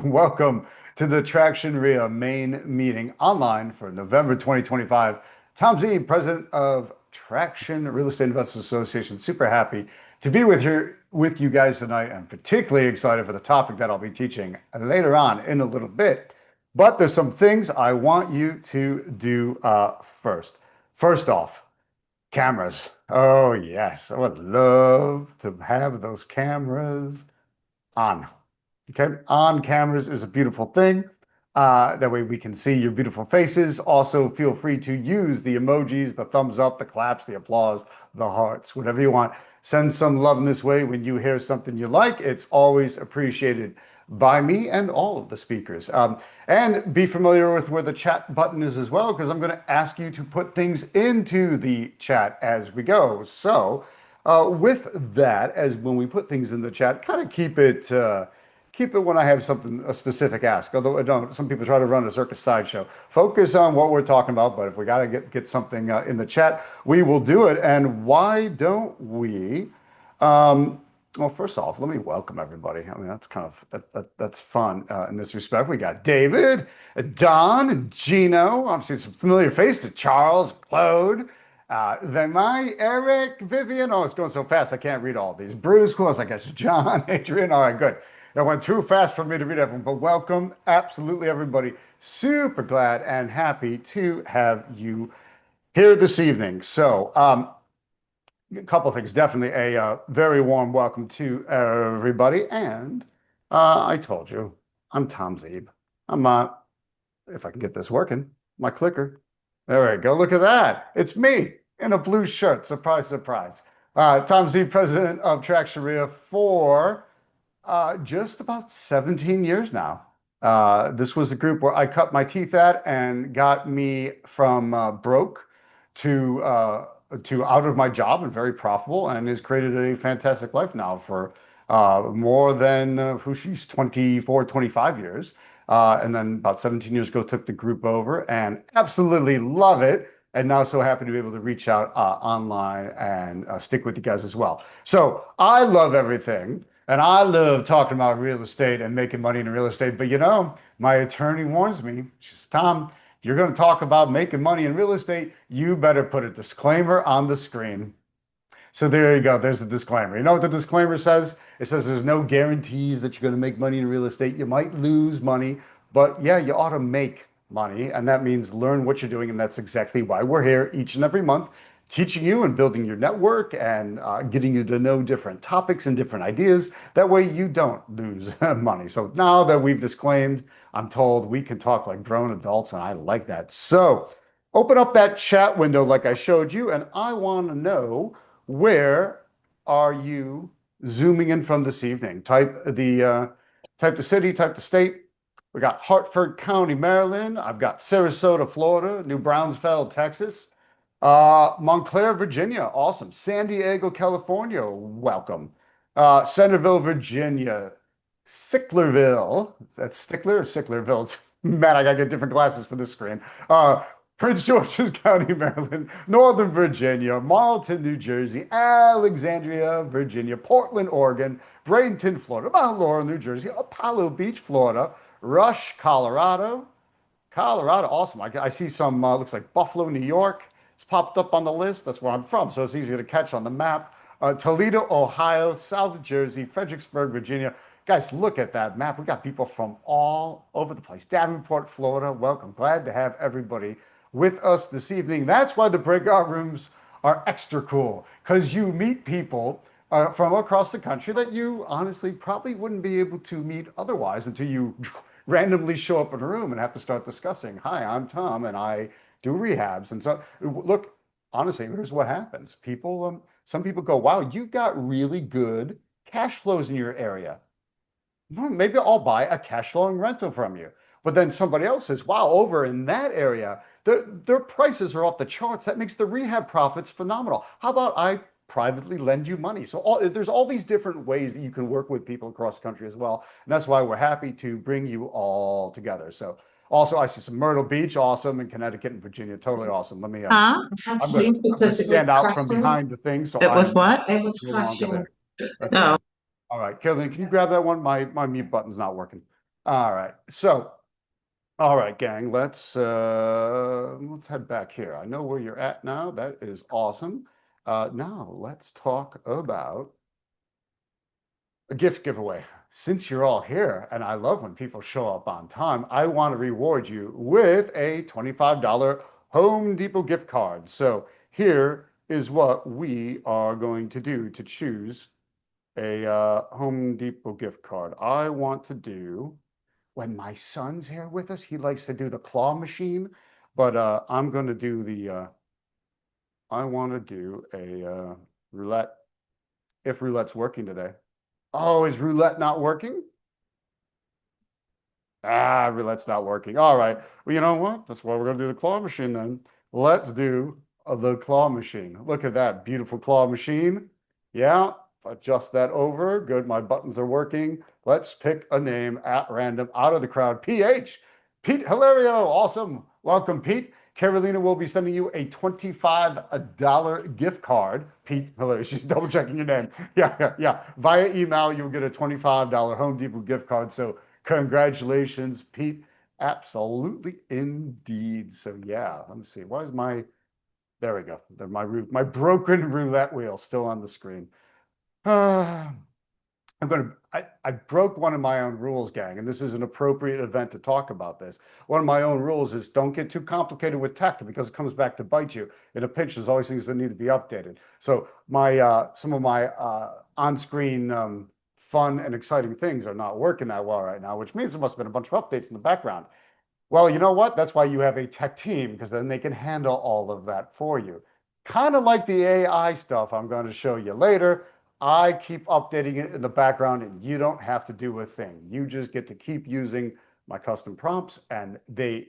Welcome to the Traction REIA main meeting online for November 2025. Tom Z, President of Traction Real Estate Investors Association. Super happy to be with you guys tonight. I'm particularly excited for the topic that I'll be teaching later on in a little bit. But there's some things I want you to do first. First off, cameras. Oh, yes. I would love to have those cameras on. Okay, on cameras is a beautiful thing. That way we can see your beautiful faces. Also, feel free to use the emojis, the thumbs up, the claps, the applause, the hearts, whatever you want. Send some love in this way when you hear something you like. It's always appreciated by me and all of the speakers. And be familiar with where the chat button is as well, because I'm going to ask you to put things into the chat as we go. So, with that, as when we put things in the chat, kind of keep it when I have something, a specific ask. Although I don't, some people try to run a circus sideshow. Focus on what we're talking about, but if we got to get something in the chat, we will do it. And why don't we? Well, first off, let me welcome everybody. I mean, that's kind of that's fun in this respect. We got David, Don, Gino. I'm seeing some familiar faces. Charles, Claude. Then Eric, Vivian. Oh, it's going so fast I can't read all these. Bruce, who else? I guess John, Adrian. All right, good. That went too fast for me to read everyone, but welcome, absolutely everybody. Super glad and happy to have you here this evening. So, a couple of things. Definitely a very warm welcome to everybody. And I told you, I'm Tom Zeeb. I'm if I can get this working, my clicker. There we go. Look at that. It's me in a blue shirt. Surprise, surprise. Tom Zeeb, President of Traction REIA for just about 17 years now. This was the group where I cut my teeth at and got me from broke to out of my job and very profitable, and has created a fantastic life now for more than she's 24, 25 years. And then about 17 years ago, took the group over and absolutely love it. And now so happy to be able to reach out online and stick with you guys as well. So I love everything. And I love talking about real estate and making money in real estate. But you know, my attorney warns me, she says, Tom, if you're going to talk about making money in real estate, you better put a disclaimer on the screen. So there you go. There's the disclaimer. You know what the disclaimer says? It says there's no guarantees that you're going to make money in real estate. You might lose money, but yeah, you ought to make money. And that means learn what you're doing. And that's exactly why we're here each and every month, teaching you and building your network and getting you to know different topics and different ideas. That way you don't lose money. So now that we've disclaimed, I'm told we can talk like grown adults, and I like that. So open up that chat window like I showed you, and I want to know, where are you zooming in from this evening? Type the city, type the state. We got Hartford County, Maryland. I've got Sarasota, Florida, New Braunfels, Texas. Montclair, Virginia. Awesome. San Diego, California. Welcome. Centerville, Virginia. Sicklerville. That's Stickler or Sicklerville? Man, I gotta get different glasses for this screen. Prince George's County, Maryland. Northern Virginia. Marlton, New Jersey. Alexandria, Virginia. Portland, Oregon. Bradenton, Florida. Mount Laurel, New Jersey. Apollo Beach, Florida. Rush, Colorado. Colorado, awesome. I see some, looks like Buffalo, New York. It's popped up on the list. That's where I'm from, so it's easy to catch on the map. Toledo, Ohio, South Jersey, Fredericksburg, Virginia. Guys, look at that map. We got people from all over the place. Davenport, Florida, welcome. Glad to have everybody with us this evening. That's why the breakout rooms are extra cool, because you meet people from across the country that you honestly probably wouldn't be able to meet otherwise until you randomly show up in a room and have to start discussing. Hi, I'm Tom, and I do rehabs. And so, look, honestly, here's what happens. People, some people go, wow, you got really good cash flows in your area. Well, maybe I'll buy a cash flowing rental from you. But then somebody else says, wow, over in that area, their prices are off the charts. That makes the rehab profits phenomenal. How about I privately lend you money? So there's all these different ways that you can work with people across the country as well. And that's why we're happy to bring you all together. So also, I see some Myrtle Beach, awesome, in Connecticut and Virginia, totally awesome. Let me, Huh? I'm gonna stand out from behind the thing so It was I'm what? It was no longer flashing. there. Let's No. see. All right, Kevin, can you grab that one? My mute button's not working. All right. So, all right, gang, let's head back here. I know where you're at now. That is awesome. Now let's talk about a gift giveaway. Since you're all here, and I love when people show up on time, I want to reward you with a $25 Home Depot gift card. So here is what we are going to do to choose a Home Depot gift card. I want to do, when my son's here with us, he likes to do the claw machine, but I'm going to do I want to do a roulette, if roulette's working today. Oh, is roulette not working? Ah, roulette's not working. All right. Well, you know what? That's why we're going to do the claw machine then. Let's do the claw machine. Look at that beautiful claw machine. Yeah, adjust that over. Good. My buttons are working. Let's pick a name at random out of the crowd. PH. Pete Hilario. Awesome. Welcome, Pete. Carolina will be sending you a $25 gift card. Pete Hilario. She's double checking your name. Yeah. Via email, you'll get a $25 Home Depot gift card. So congratulations, Pete. Absolutely indeed. So yeah, let me see. Why is there we go. My broken roulette wheel still on the screen. Uh, I broke one of my own rules, gang, and this is an appropriate event to talk about this. One of my own rules is don't get too complicated with tech because it comes back to bite you. In a pinch, there's always things that need to be updated. So some of my on-screen fun and exciting things are not working that well right now, which means there must have been a bunch of updates in the background. Well, you know what? That's why you have a tech team, because then they can handle all of that for you. Kind of like the AI stuff I'm going to show you later. I keep updating it in the background and you don't have to do a thing. You just get to keep using my custom prompts and they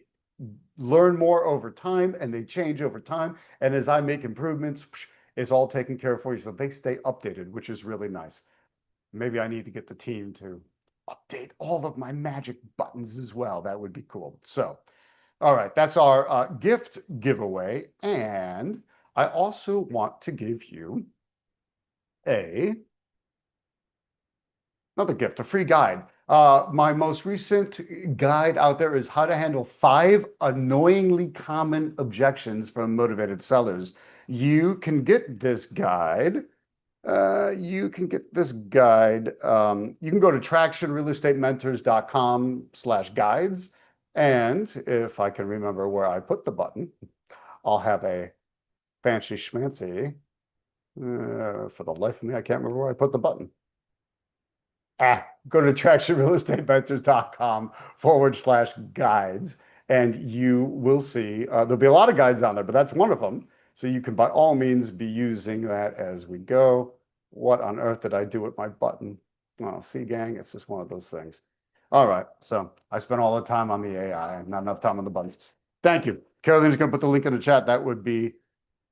learn more over time and they change over time. And as I make improvements, it's all taken care of for you. So they stay updated, which is really nice. Maybe I need to get the team to update all of my magic buttons as well. That would be cool. So, all right, that's our gift giveaway. And I also want to give you a another gift, a free guide. My most recent guide out there is how to handle 5 annoyingly common objections from motivated sellers. You can get this guide you can go to tractionrealestatementors.com/guides. And if I can remember where I put the button, I'll have a fancy schmancy. For the life of me, I can't remember where I put the button. Go to tractionrealestatementors.com/guides and you will see there'll be a lot of guides on there, but that's one of them. So you can by all means be using that as we go. What on earth did I do with my button? Well, see, gang, it's just one of those things. All right, so I spent all the time on the AI, not enough time on the buttons. Thank you. Carolina's going to put the link in the chat. That would be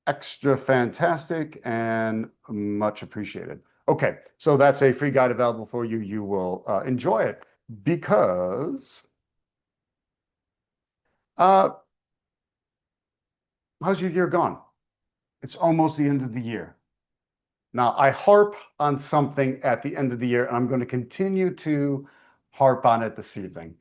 extra fantastic and much appreciated. Okay, so that's a free guide available for you. You will enjoy it because uh, how's your year gone? It's almost the end of the year. Now, I harp on something at the end of the year, and I'm going to continue to harp on it this evening.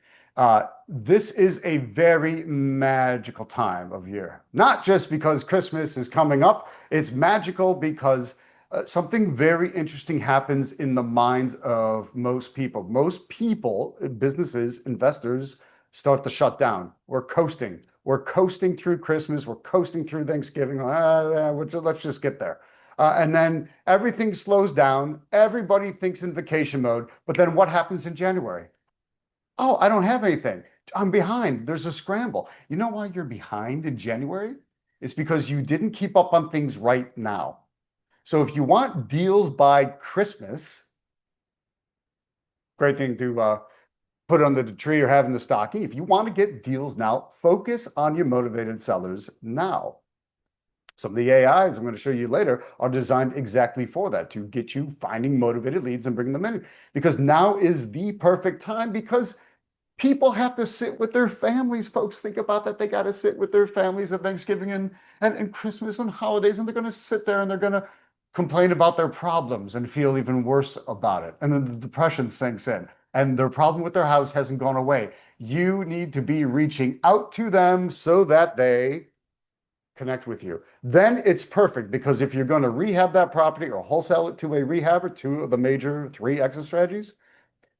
This is a very magical time of year, not just because Christmas is coming up. It's magical because something very interesting happens in the minds of most people. Most people, businesses, investors, start to shut down. We're coasting. We're coasting through Christmas. We're coasting through Thanksgiving. Let's just get there. And then everything slows down. Everybody thinks in vacation mode. But then what happens in January? Oh, I don't have anything. I'm behind. There's a scramble. You know why you're behind in January? It's because you didn't keep up on things right now. So if you want deals by Christmas, great thing to put under the tree or have in the stocking. If you want to get deals now, focus on your motivated sellers now. Some of the AIs I'm going to show you later are designed exactly for that, to get you finding motivated leads and bringing them in. Because now is the perfect time because people have to sit with their families. Folks, think about that. They got to sit with their families at Thanksgiving and Christmas and holidays, and they're going to sit there and they're going to complain about their problems and feel even worse about it. And then the depression sinks in. and their problem with their house hasn't gone away. You need to be reaching out to them so that they connect with you. Then it's perfect because if you're going to rehab that property or wholesale it to a rehabber, two of the major three exit strategies,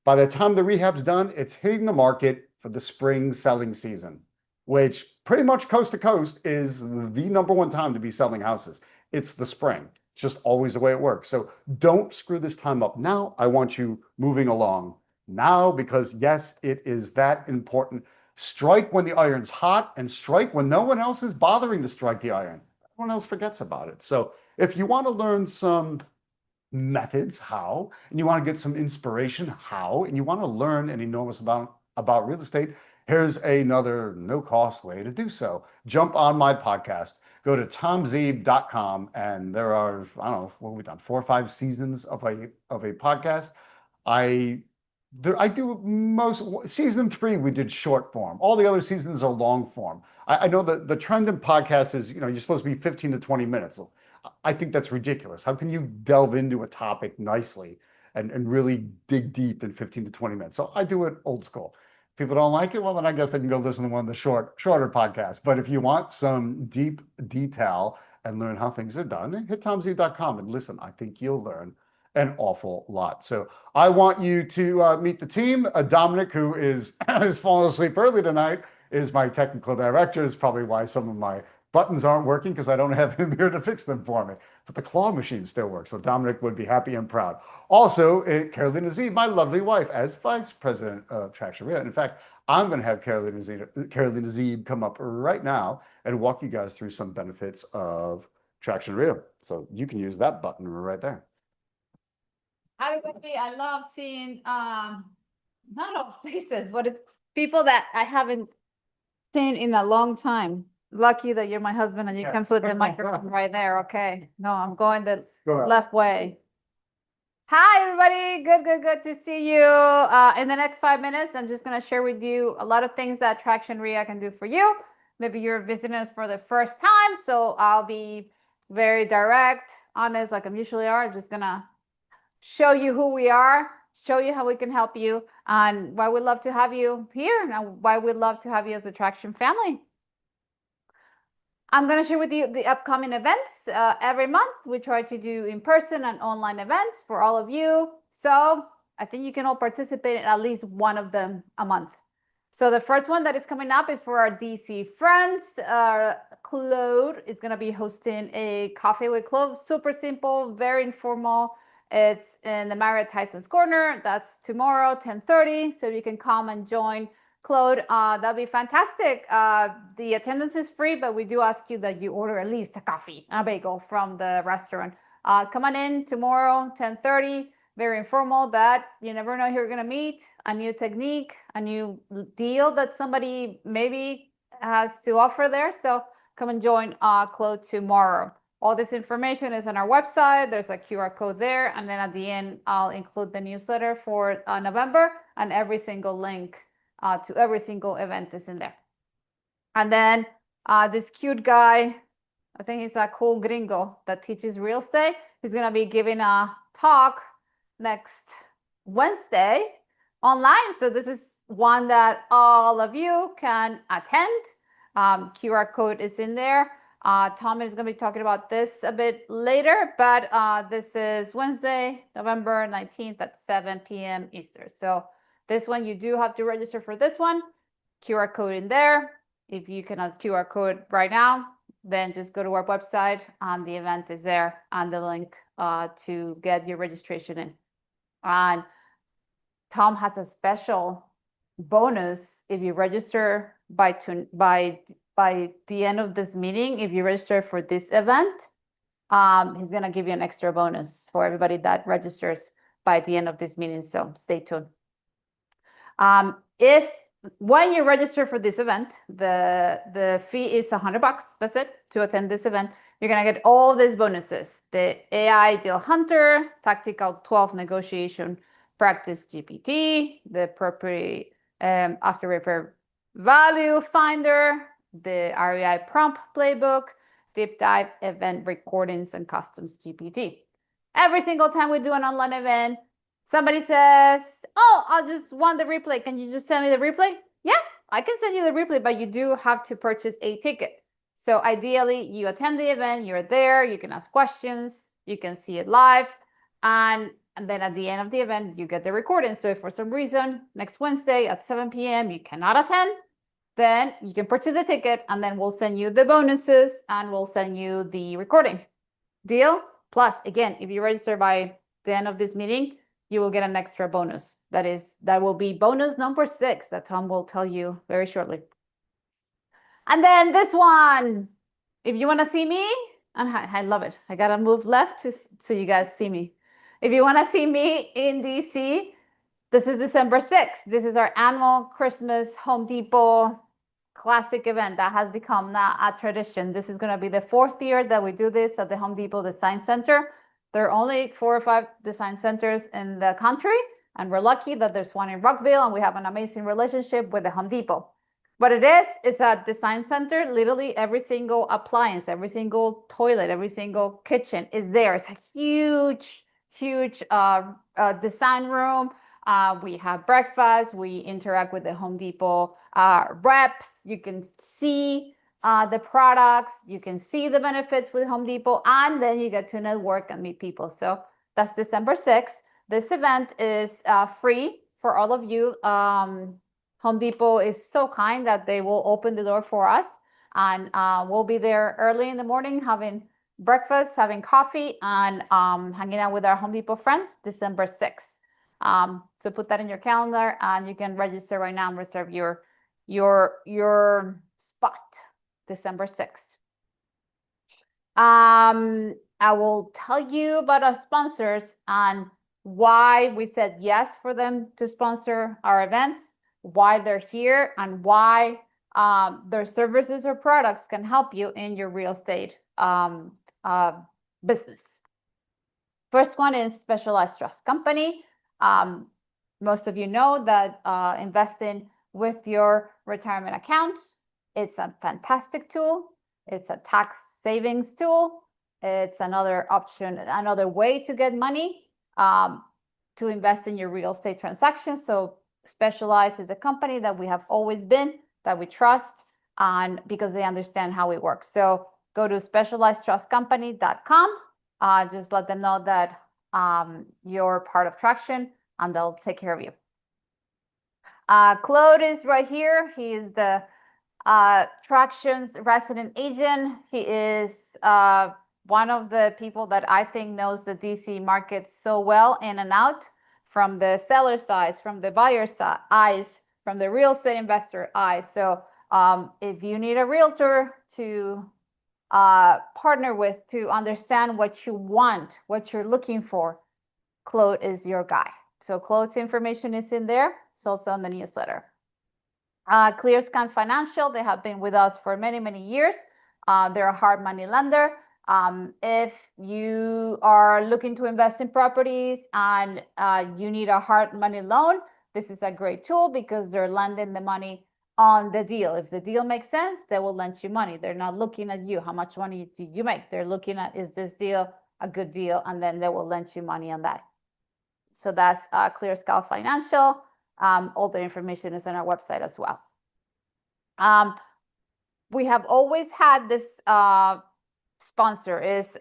by the time the rehab's done, it's hitting the market for the spring selling season, which pretty much coast to coast is the number one time to be selling houses. It's the spring. It's just always the way it works. So don't screw this time up now. I want you moving along now because, yes, it is that important. Strike when the iron's hot and strike when no one else is bothering to strike the iron. Everyone else forgets about it. So if you want to learn some methods, how, and you want to get some inspiration, how, and you want to learn an enormous amount about real estate, here's another no-cost way to do so. Jump on my podcast. Go to tomzeeb.com, and there are, I don't know, what have we done, 4 or 5 seasons of a podcast. I I do most season 3 we did short form. All the other seasons are long form. I know that the trend in podcasts is, you're supposed to be 15 to 20 minutes. I think that's ridiculous. How can you delve into a topic nicely and really dig deep in 15 to 20 minutes? So I do it old school. If people don't like it, well, then I guess they can go listen to one of the shorter podcasts. But if you want some deep detail and learn how things are done, hit tomz.com and listen. I think you'll learn an awful lot. So I want you to meet the team. Dominic, who is has fallen asleep early tonight, is my technical director. Is probably why some of my buttons aren't working because I don't have him here to fix them for me. But the claw machine still works. So Dominic would be happy and proud. Also, Carolina Z, my lovely wife, as vice president of Traction REIA. In fact, I'm going to have Carolina Z come up right now and walk you guys through some benefits of Traction REIA. So you can use that button right there. Hi, everybody. I love seeing not all faces, but it's people that I haven't seen in a long time. Lucky that you're my husband and you can put the microphone right there. Okay. No, I'm going the left way. Hi, everybody. Good to see you. In the next 5 minutes, I'm just going to share with you a lot of things that Traction REIA can do for you. Maybe you're visiting us for the first time, so I'll be very direct, honest, like I'm usually are. I'm just going to show you who we are, show you how we can help you, and why we'd love to have you here, and why we'd love to have you as a Traction family. I'm going to share with you the upcoming events. Every month, we try to do in-person and online events for all of you. So I think you can all participate in at least one of them a month. So the first one that is coming up is for our DC friends. Claude is going to be hosting a coffee with Claude. Super simple, very informal. It's in the Marriott Tyson's Corner. That's tomorrow, 10:30. So you can come and join Claude. That'll be fantastic. The attendance is free, but we do ask you that you order at least a coffee and a bagel from the restaurant. Come on in tomorrow, 10:30. Very informal, but you never know who you're going to meet. A new technique, a new deal that somebody maybe has to offer there. So come and join Claude tomorrow. All this information is on our website. There's a QR code there. And then at the end, I'll include the newsletter for November, and every single link to every single event is in there. And then this cute guy, I think he's a cool gringo that teaches real estate. He's going to be giving a talk next Wednesday online. So this is one that all of you can attend. QR code is in there. Tom is going to be talking about this a bit later, but this is Wednesday, November 19th at 7 p.m. Eastern. So this one, you do have to register for this one. QR code in there. If you cannot QR code right now, then just go to our website and the event is there and the link to get your registration in. And Tom has a special bonus if you register by the end of this meeting. If you register for this event, he's going to give you an extra bonus for everybody that registers by the end of this meeting. So stay tuned. When you register for this event, the fee is $100. That's it to attend this event. You're going to get all these bonuses: the AI Deal Hunter, Tactical 12 Negotiation Practice GPT, the Property After Repair Value Finder, the REI Prompt Playbook, Deep Dive Event Recordings, and Customs GPT. Every single time we do an online event, Somebody says, oh, I'll just want the replay. Can you just send me the replay? Yeah, I can send you the replay, but you do have to purchase a ticket. So ideally, you attend the event, you're there, you can ask questions, you can see it live, and then at the end of the event, you get the recording. So if for some reason next Wednesday at 7 p.m. you cannot attend, then you can purchase a ticket, and then we'll send you the bonuses and we'll send you the recording. Deal? Plus, again, if you register by the end of this meeting, you will get an extra bonus. That will be bonus number 6 that Tom will tell you very shortly. And then this one, if you want to see me, and I love it. I gotta move left so you guys see me. If you want to see me in DC, this is December 6th. This is our annual Christmas Home Depot classic event that has become now a tradition. This is going to be the 4th year that we do this at the Home Depot Design Center. There are only 4 or 5 design centers in the country, and we're lucky that there's one in Rockville, and we have an amazing relationship with the Home Depot. What it is a design center. Literally every single appliance, every single toilet, every single kitchen is there. It's a huge design room. We have breakfast. We interact with the Home Depot reps. You can see the products. You can see the benefits with Home Depot, and then you get to network and meet people. So that's December 6th. This event is free for all of you. Home Depot is so kind that they will open the door for us, and we'll be there early in the morning having breakfast, having coffee, and hanging out with our Home Depot friends December 6th. So put that in your calendar, and you can register right now and reserve your spot December 6th. I will tell you about our sponsors and why we said yes for them to sponsor our events, why they're here, and why their services or products can help you in your real estate business. First one is Specialized Trust Company. Most of you know that investing with your retirement accounts, it's a fantastic tool. It's a tax savings tool. It's another option, another way to get money to invest in your real estate transactions. So Specialized is a company that we have always been, that we trust, and because they understand how it works. So go to specializedtrustcompany.com. Just let them know that you're part of Traction, and they'll take care of you. Claude is right here. He is the Traction's resident agent. He is one of the people that I think knows the DC market so well in and out, from the seller side, from the buyer side eyes, from the real estate investor eyes. So if you need a realtor to partner with, to understand what you want, what you're looking for, Claude is your guy. So Claude's information is in there. It's also in the newsletter. ClearScan Financial, they have been with us for many, many years. They're a hard money lender. If you are looking to invest in properties and you need a hard money loan, this is a great tool because they're lending the money on the deal. If the deal makes sense, they will lend you money. They're not looking at you, how much money do you make? They're looking at, is this deal a good deal? And then they will lend you money on that. So that's ClearScan Financial. All the information is on our website as well. We have always had this sponsor is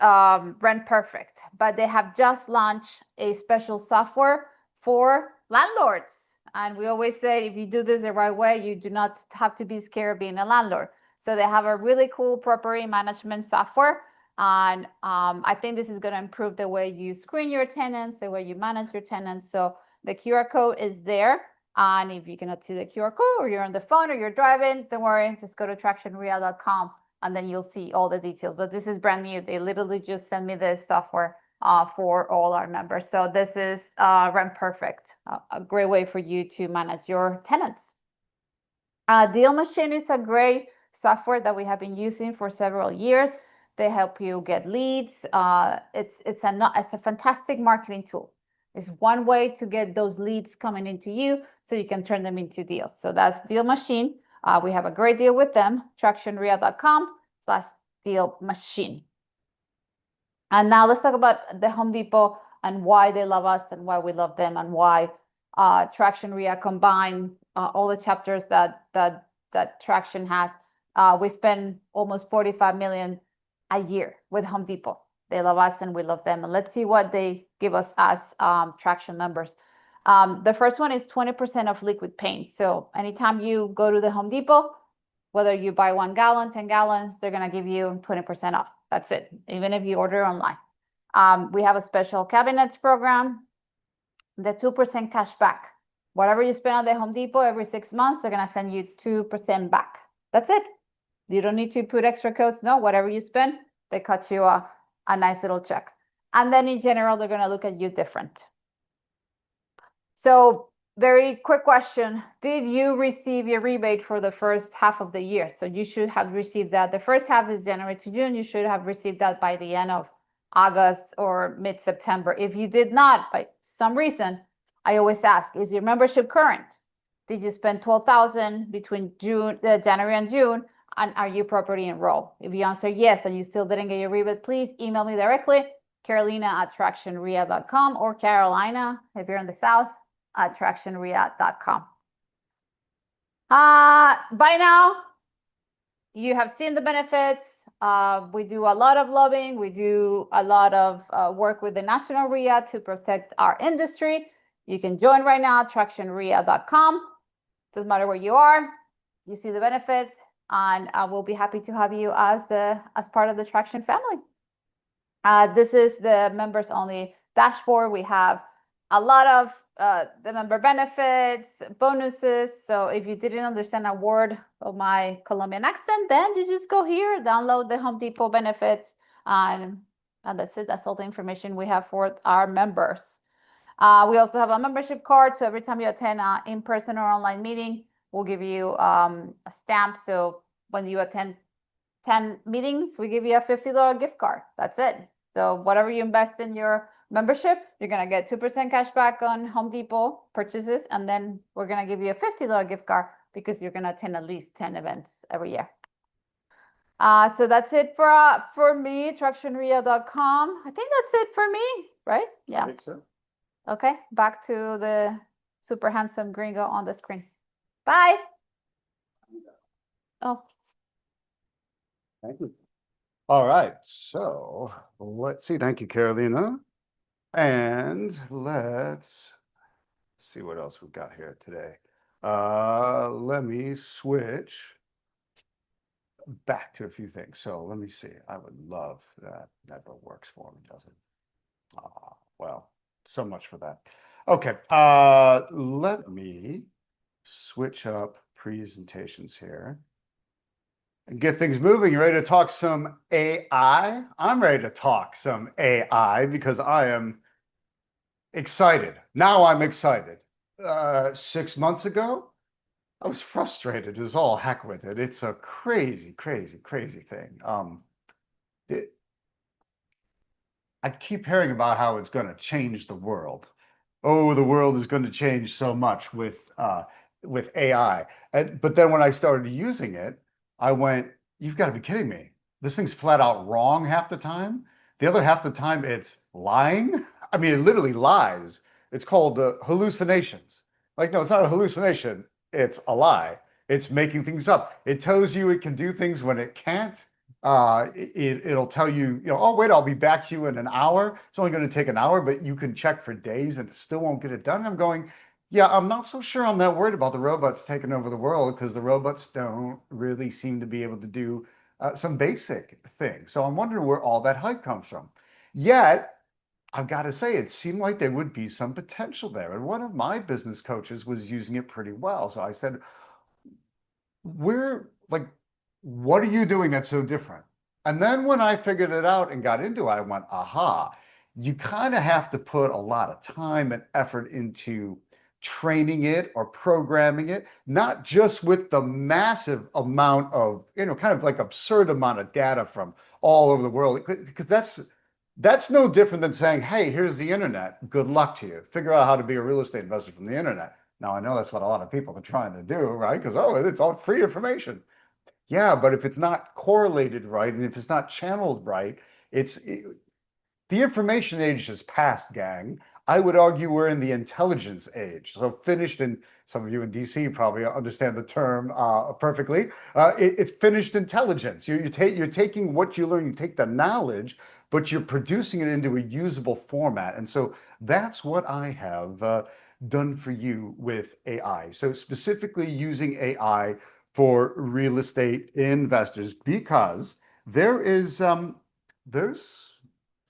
Rent Perfect, but they have just launched a special software for landlords. And we always say, if you do this the right way, you do not have to be scared of being a landlord. So they have a really cool property management software. And I think this is going to improve the way you screen your tenants, the way you manage your tenants. So the QR code is there. And if you cannot see the QR code, or you're on the phone, or you're driving, don't worry, just go to tractionreal.com and then you'll see all the details. But this is brand new. They literally just sent me this software for all our members. So this is Rent Perfect, a great way for you to manage your tenants. Deal Machine is a great software that we have been using for several years. They help you get leads. It's a fantastic marketing tool. It's one way to get those leads coming into you so you can turn them into deals. So that's Deal Machine. We have a great deal with them, tractionreal.com/deal machine. And now let's talk about the Home Depot and why they love us and why we love them, and why Traction REIA combine all the chapters that Traction has. We spend almost 45 million a year with Home Depot. They love us and we love them. And let's see what they give us as Traction members. The first one is 20% of liquid paint. So anytime you go to the Home Depot, whether you buy 1 gallon, 10 gallons, they're going to give you 20% off. That's it, even if you order online. We have a special cabinets program, the 2% cash back. Whatever you spend at the Home Depot every 6 months, they're going to send you 2% back. That's it. You don't need to put extra codes. No, whatever you spend, they cut you a nice little check. And then in general, they're going to look at you different. So very quick question. Did you receive your rebate for the first half of the year? So you should have received that. The first half is January to June. You should have received that by the end of August or mid-September. If you did not, by some reason, I always ask, is your membership current? Did you spend 12,000 between January and June? And are you properly enrolled? If you answer yes and you still didn't get your rebate, please email me directly, Carolina@tractionrea.com, or Carolina, if you're in the South, at tractionrea.com. By now, you have seen the benefits. We do a lot of lobbying. We do a lot of work with the National REIA to protect our industry. You can join right now, tractionrea.com. Doesn't matter where you are. You see the benefits, and we'll be happy to have you as part of the Traction family. This is the members only dashboard. We have a lot of the member benefits, bonuses. So if you didn't understand a word of my Colombian accent, then you just go here, download the Home Depot benefits, and that's it. That's all the information we have for our members. We also have a membership card. So every time you attend an in-person or online meeting, we'll give you a stamp. So when you attend 10 meetings, we give you a $50 gift card. That's it. So whatever you invest in your membership, you're going to get 2% cash back on Home Depot purchases. And then we're going to give you a $50 gift card because you're going to attend at least 10 events every year. So that's it for me, tractionrea.com. I think that's it for me, right? Yeah. I think so. Okay, back to the super handsome gringo on the screen. Bye. Oh. Thank you. All right, so let's see. Thank you, Carolina. And let's see what else we've got here today. Let me switch back to a few things. So let me see. I would love that. That works for me, does it? Well, so much for that. Okay, let me switch up presentations here and get things moving. You ready to talk some AI? I'm ready to talk some AI because I am excited. Now I'm excited. 6 months ago, I was frustrated as all heck with it. It's a crazy, crazy, crazy thing. I keep hearing about how it's going to change the world. Oh, the world is going to change so much with AI. But then when I started using it, I went, you've got to be kidding me. This thing's flat out wrong half the time. The other half the time, it's lying. I mean, it literally lies. It's called hallucinations. Like, no, it's not a hallucination. It's a lie. It's making things up. It tells you it can do things when it can't. It'll tell you, oh, wait, I'll be back to you in an hour. It's only going to take an hour, but you can check for days and it still won't get it done. I'm going, yeah, I'm not so sure I'm that worried about the robots taking over the world because the robots don't really seem to be able to do some basic things. So I'm wondering where all that hype comes from. Yet, I've got to say, it seemed like there would be some potential there. And one of my business coaches was using it pretty well. So I said, what are you doing that's so different? And then when I figured it out and got into it, I went, aha, you kind of have to put a lot of time and effort into training it or programming it, not just with the massive amount of, kind of like absurd amount of data from all over the world, because that's no different than saying, hey, here's the internet. Good luck to you. Figure out how to be a real estate investor from the internet. Now, I know that's what a lot of people are trying to do, right? Because, it's all free information. Yeah, but if it's not correlated right, and if it's not channeled right, The information age is past, gang. I would argue we're in the intelligence age. So finished in, some of you in DC probably understand the term perfectly. It's finished intelligence. You're taking what you learn, you take the knowledge, but you're producing it into a usable format. And so that's what I have done for you with AI. So specifically using AI for real estate investors because there's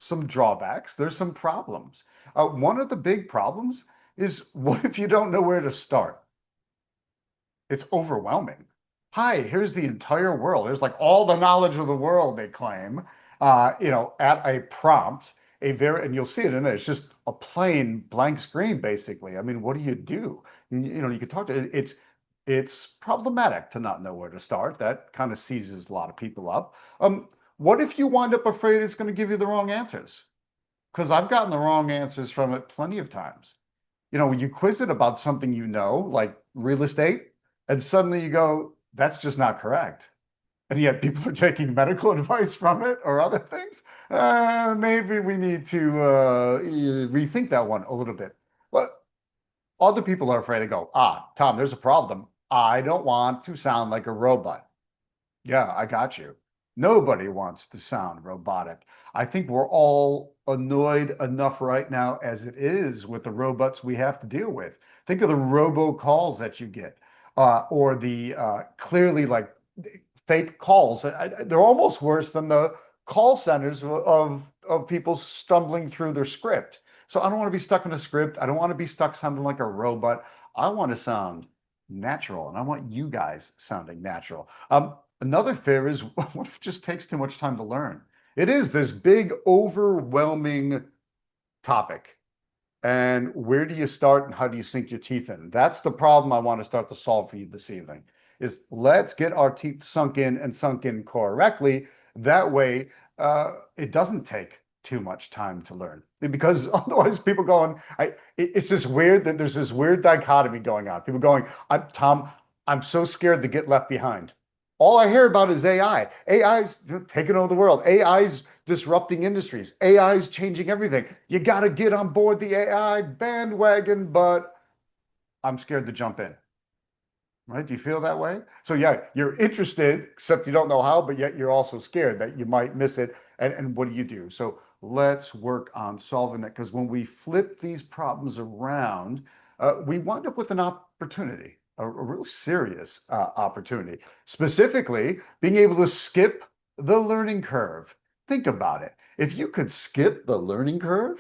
some drawbacks, there's some problems. One of the big problems is what if you don't know where to start? It's overwhelming. Hi, here's the entire world. There's like all the knowledge of the world they claim, at a prompt, and you'll see it in there. It's just a plain blank screen, basically. I mean, what do? You could talk to it. It's problematic to not know where to start. That kind of seizes a lot of people up. What if you wind up afraid it's going to give you the wrong answers? Because I've gotten the wrong answers from it plenty of times. When you quiz it about something like real estate, and suddenly you go, that's just not correct. And yet people are taking medical advice from it or other things. Maybe we need to rethink that one a little bit. But other people are afraid to go, Tom, there's a problem. I don't want to sound like a robot. Yeah, I got you. Nobody wants to sound robotic. I think we're all annoyed enough right now as it is with the robots we have to deal with. Think of the robocalls that you get, or the clearly like fake calls. They're almost worse than the call centers of people stumbling through their script. So I don't want to be stuck in a script. I don't want to be stuck sounding like a robot. I want to sound natural, and I want you guys sounding natural. Another fear is what if it just takes too much time to learn? It is this big, overwhelming topic. And where do you start and how do you sink your teeth in? That's the problem I want to start to solve for you this evening is let's get our teeth sunk in and sunk in correctly. That way, it doesn't take too much time to learn because otherwise people going, it's just weird that there's this weird dichotomy going on. People going, Tom, I'm so scared to get left behind. All I hear about is AI. AI's taking over the world. AI's disrupting industries. AI's changing everything. You got to get on board the AI bandwagon, but I'm scared to jump in. Right? Do you feel that way? So yeah, you're interested, except you don't know how, but yet you're also scared that you might miss it. And what do you do? So let's work on solving that because when we flip these problems around, we wind up with an opportunity, a real serious opportunity. Specifically, being able to skip the learning curve. Think about it. If you could skip the learning curve,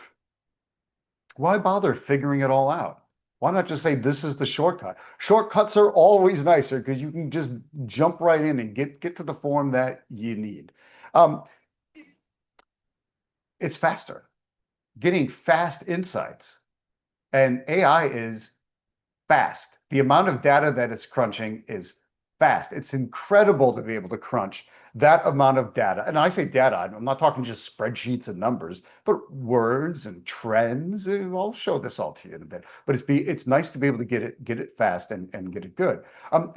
why bother figuring it all out? Why not just say this is the shortcut? Shortcuts are always nicer because you can just jump right in and get to the form that you need. Um, it's faster, getting fast insights. And AI is fast. The amount of data that it's crunching is fast. It's incredible to be able to crunch that amount of data. And I say data, I'm not talking just spreadsheets and numbers, but words and trends. I'll show this all to you in a bit. But it's nice to be able to get it fast and get it good.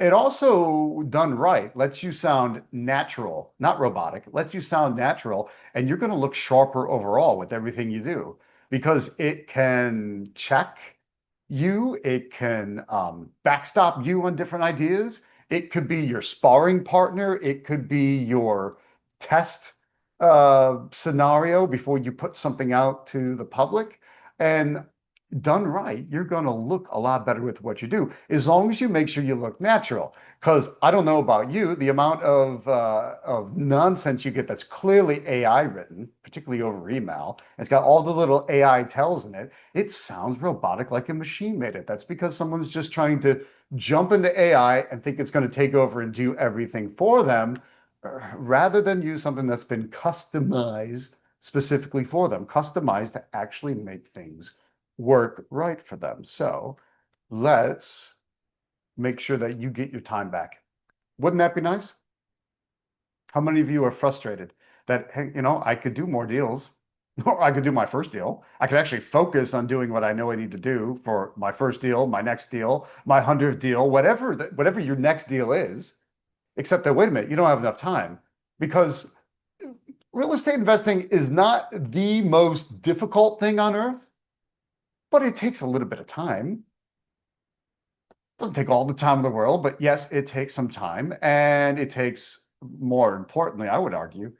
It also done right lets you sound natural, not robotic. Lets you sound natural, and you're going to look sharper overall with everything you do because it can check you, it can backstop you on different ideas. It could be your sparring partner. It could be your test scenario before you put something out to the public. And done right, you're going to look a lot better with what you do, as long as you make sure you look natural. Because I don't know about you, the amount of nonsense you get that's clearly AI written, particularly over email, it's got all the little AI tells in it. It sounds robotic, like a machine made it. That's because someone's just trying to jump into AI and think it's going to take over and do everything for them, rather than use something that's been customized specifically for them, customized to actually make things work right for them. So let's make sure that you get your time back. Wouldn't that be nice? How many of you are frustrated that, hey, I could do more deals, or I could do my first deal. I could actually focus on doing what I know I need to do for my first deal, my next deal, my 100th deal, whatever your next deal is, except that, wait a minute, you don't have enough time because real estate investing is not the most difficult thing on earth, but it takes a little bit of time. Doesn't take all the time in the world, but yes, it takes some time, and it takes, more importantly, I would argue,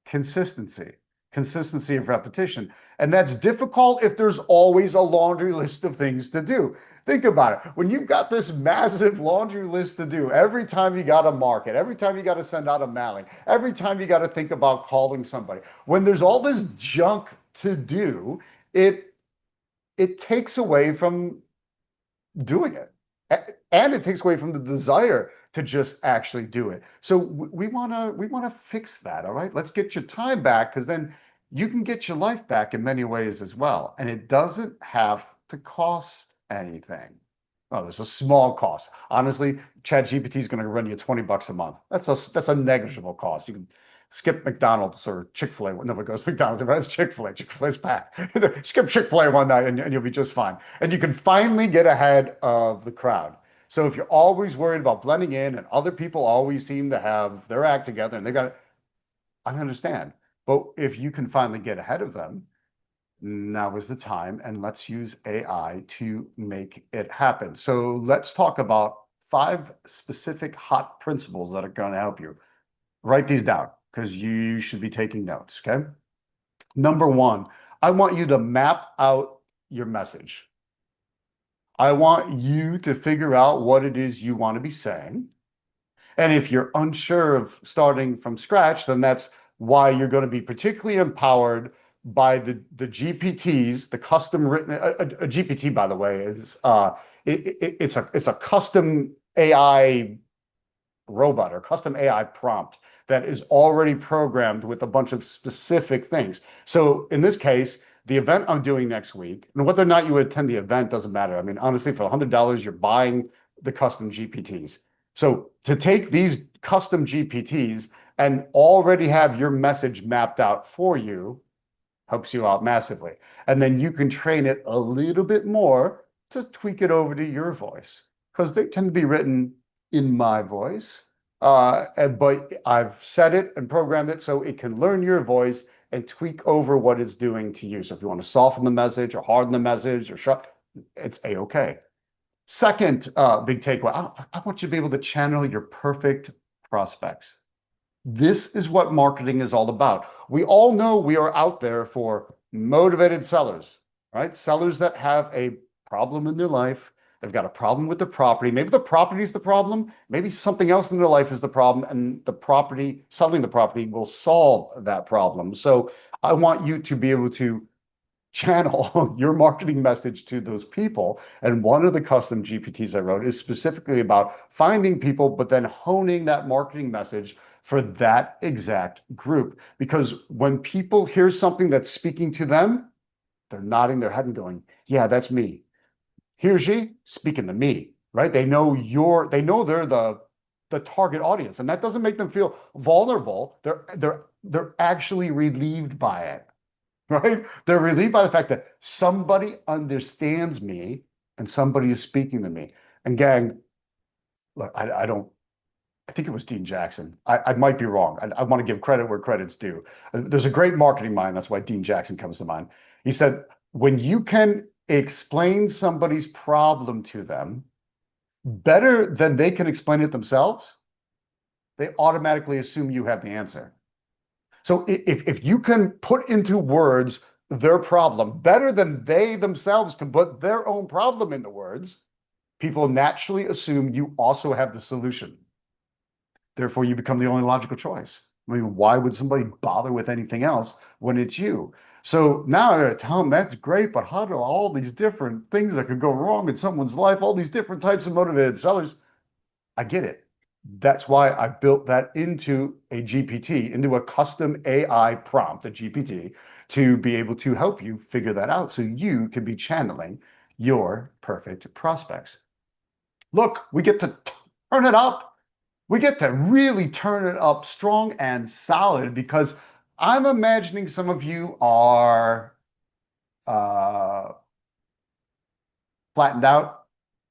consistency, consistency of repetition. And that's difficult if there's always a laundry list of things to do. Think about it. When you've got this massive laundry list to do, every time you got to market, every time you got to send out a mailing, every time you got to think about calling somebody, when there's all this junk to do, it it takes away from doing it. And it takes away from the desire to just actually do it. So we want to fix that, all right? Let's get your time back, because then you can get your life back in many ways as well. And it doesn't have to cost anything. Oh, there's a small cost. Honestly, ChatGPT is going to run you $20 a month. That's a negligible cost. You can skip McDonald's or Chick-fil-A. Nobody goes to McDonald's, but it's Chick-fil-A. Chick-fil-A's packed. Skip Chick-fil-A one night and you'll be just fine. And you can finally get ahead of the crowd. So if you're always worried about blending in and other people always seem to have their act together and they got it, I understand. But if you can finally get ahead of them, now is the time, and let's use AI to make it happen. So let's talk about 5 specific hot principles that are going to help you. Write these down because you should be taking notes, okay? Number 1, I want you to map out your message. I want you to figure out what it is you want to be saying. And if you're unsure of starting from scratch, then that's why you're going to be particularly empowered by the GPTs, the custom written. A GPT, by the way, is it's a custom AI robot or custom AI prompt that is already programmed with a bunch of specific things. So in this case, the event I'm doing next week, and whether or not you attend the event doesn't matter. I mean, honestly, for $100, you're buying the custom GPTs. So to take these custom GPTs and already have your message mapped out for you helps you out massively. And then you can train it a little bit more to tweak it over to your voice, because they tend to be written in my voice. But I've set it and programmed it so it can learn your voice and tweak over what it's doing to you. So if you want to soften the message or harden the message or it's a-okay. Second, big takeaway, I want you to be able to channel your perfect prospects. This is what marketing is all about. We all know we are out there for motivated sellers, right? Sellers that have a problem in their life. They've got a problem with the property. Maybe the property is the problem. Maybe something else in their life is the problem, and the property, selling the property will solve that problem. So I want you to be able to channel your marketing message to those people. And one of the custom GPTs I wrote is specifically about finding people, but then honing that marketing message for that exact group. Because when people hear something that's speaking to them, they're nodding their head and going, yeah, that's me. He or she speaking to me, right? They know they're the target audience, and that doesn't make them feel vulnerable. They're actually relieved by it, right? They're relieved by the fact that somebody understands me and somebody is speaking to me. And gang, look, I think it was Dean Jackson. I might be wrong. I want to give credit where credit's due. There's a great marketing mind. That's why Dean Jackson comes to mind. He said, when you can explain somebody's problem to them better than they can explain it themselves, they automatically assume you have the answer. So if you can put into words their problem better than they themselves can put their own problem into words, people naturally assume you also have the solution. Therefore, you become the only logical choice. I mean, why would somebody bother with anything else when it's you? So now I gotta tell them that's great, but how do all these different things that could go wrong in someone's life, all these different types of motivated sellers? I get it. That's why I built that into a GPT, into a custom AI prompt, a GPT, to be able to help you figure that out so you can be channeling your perfect prospects. Look, we get to turn it up. We get to really turn it up strong and solid, because I'm imagining some of you are uh, flattened out,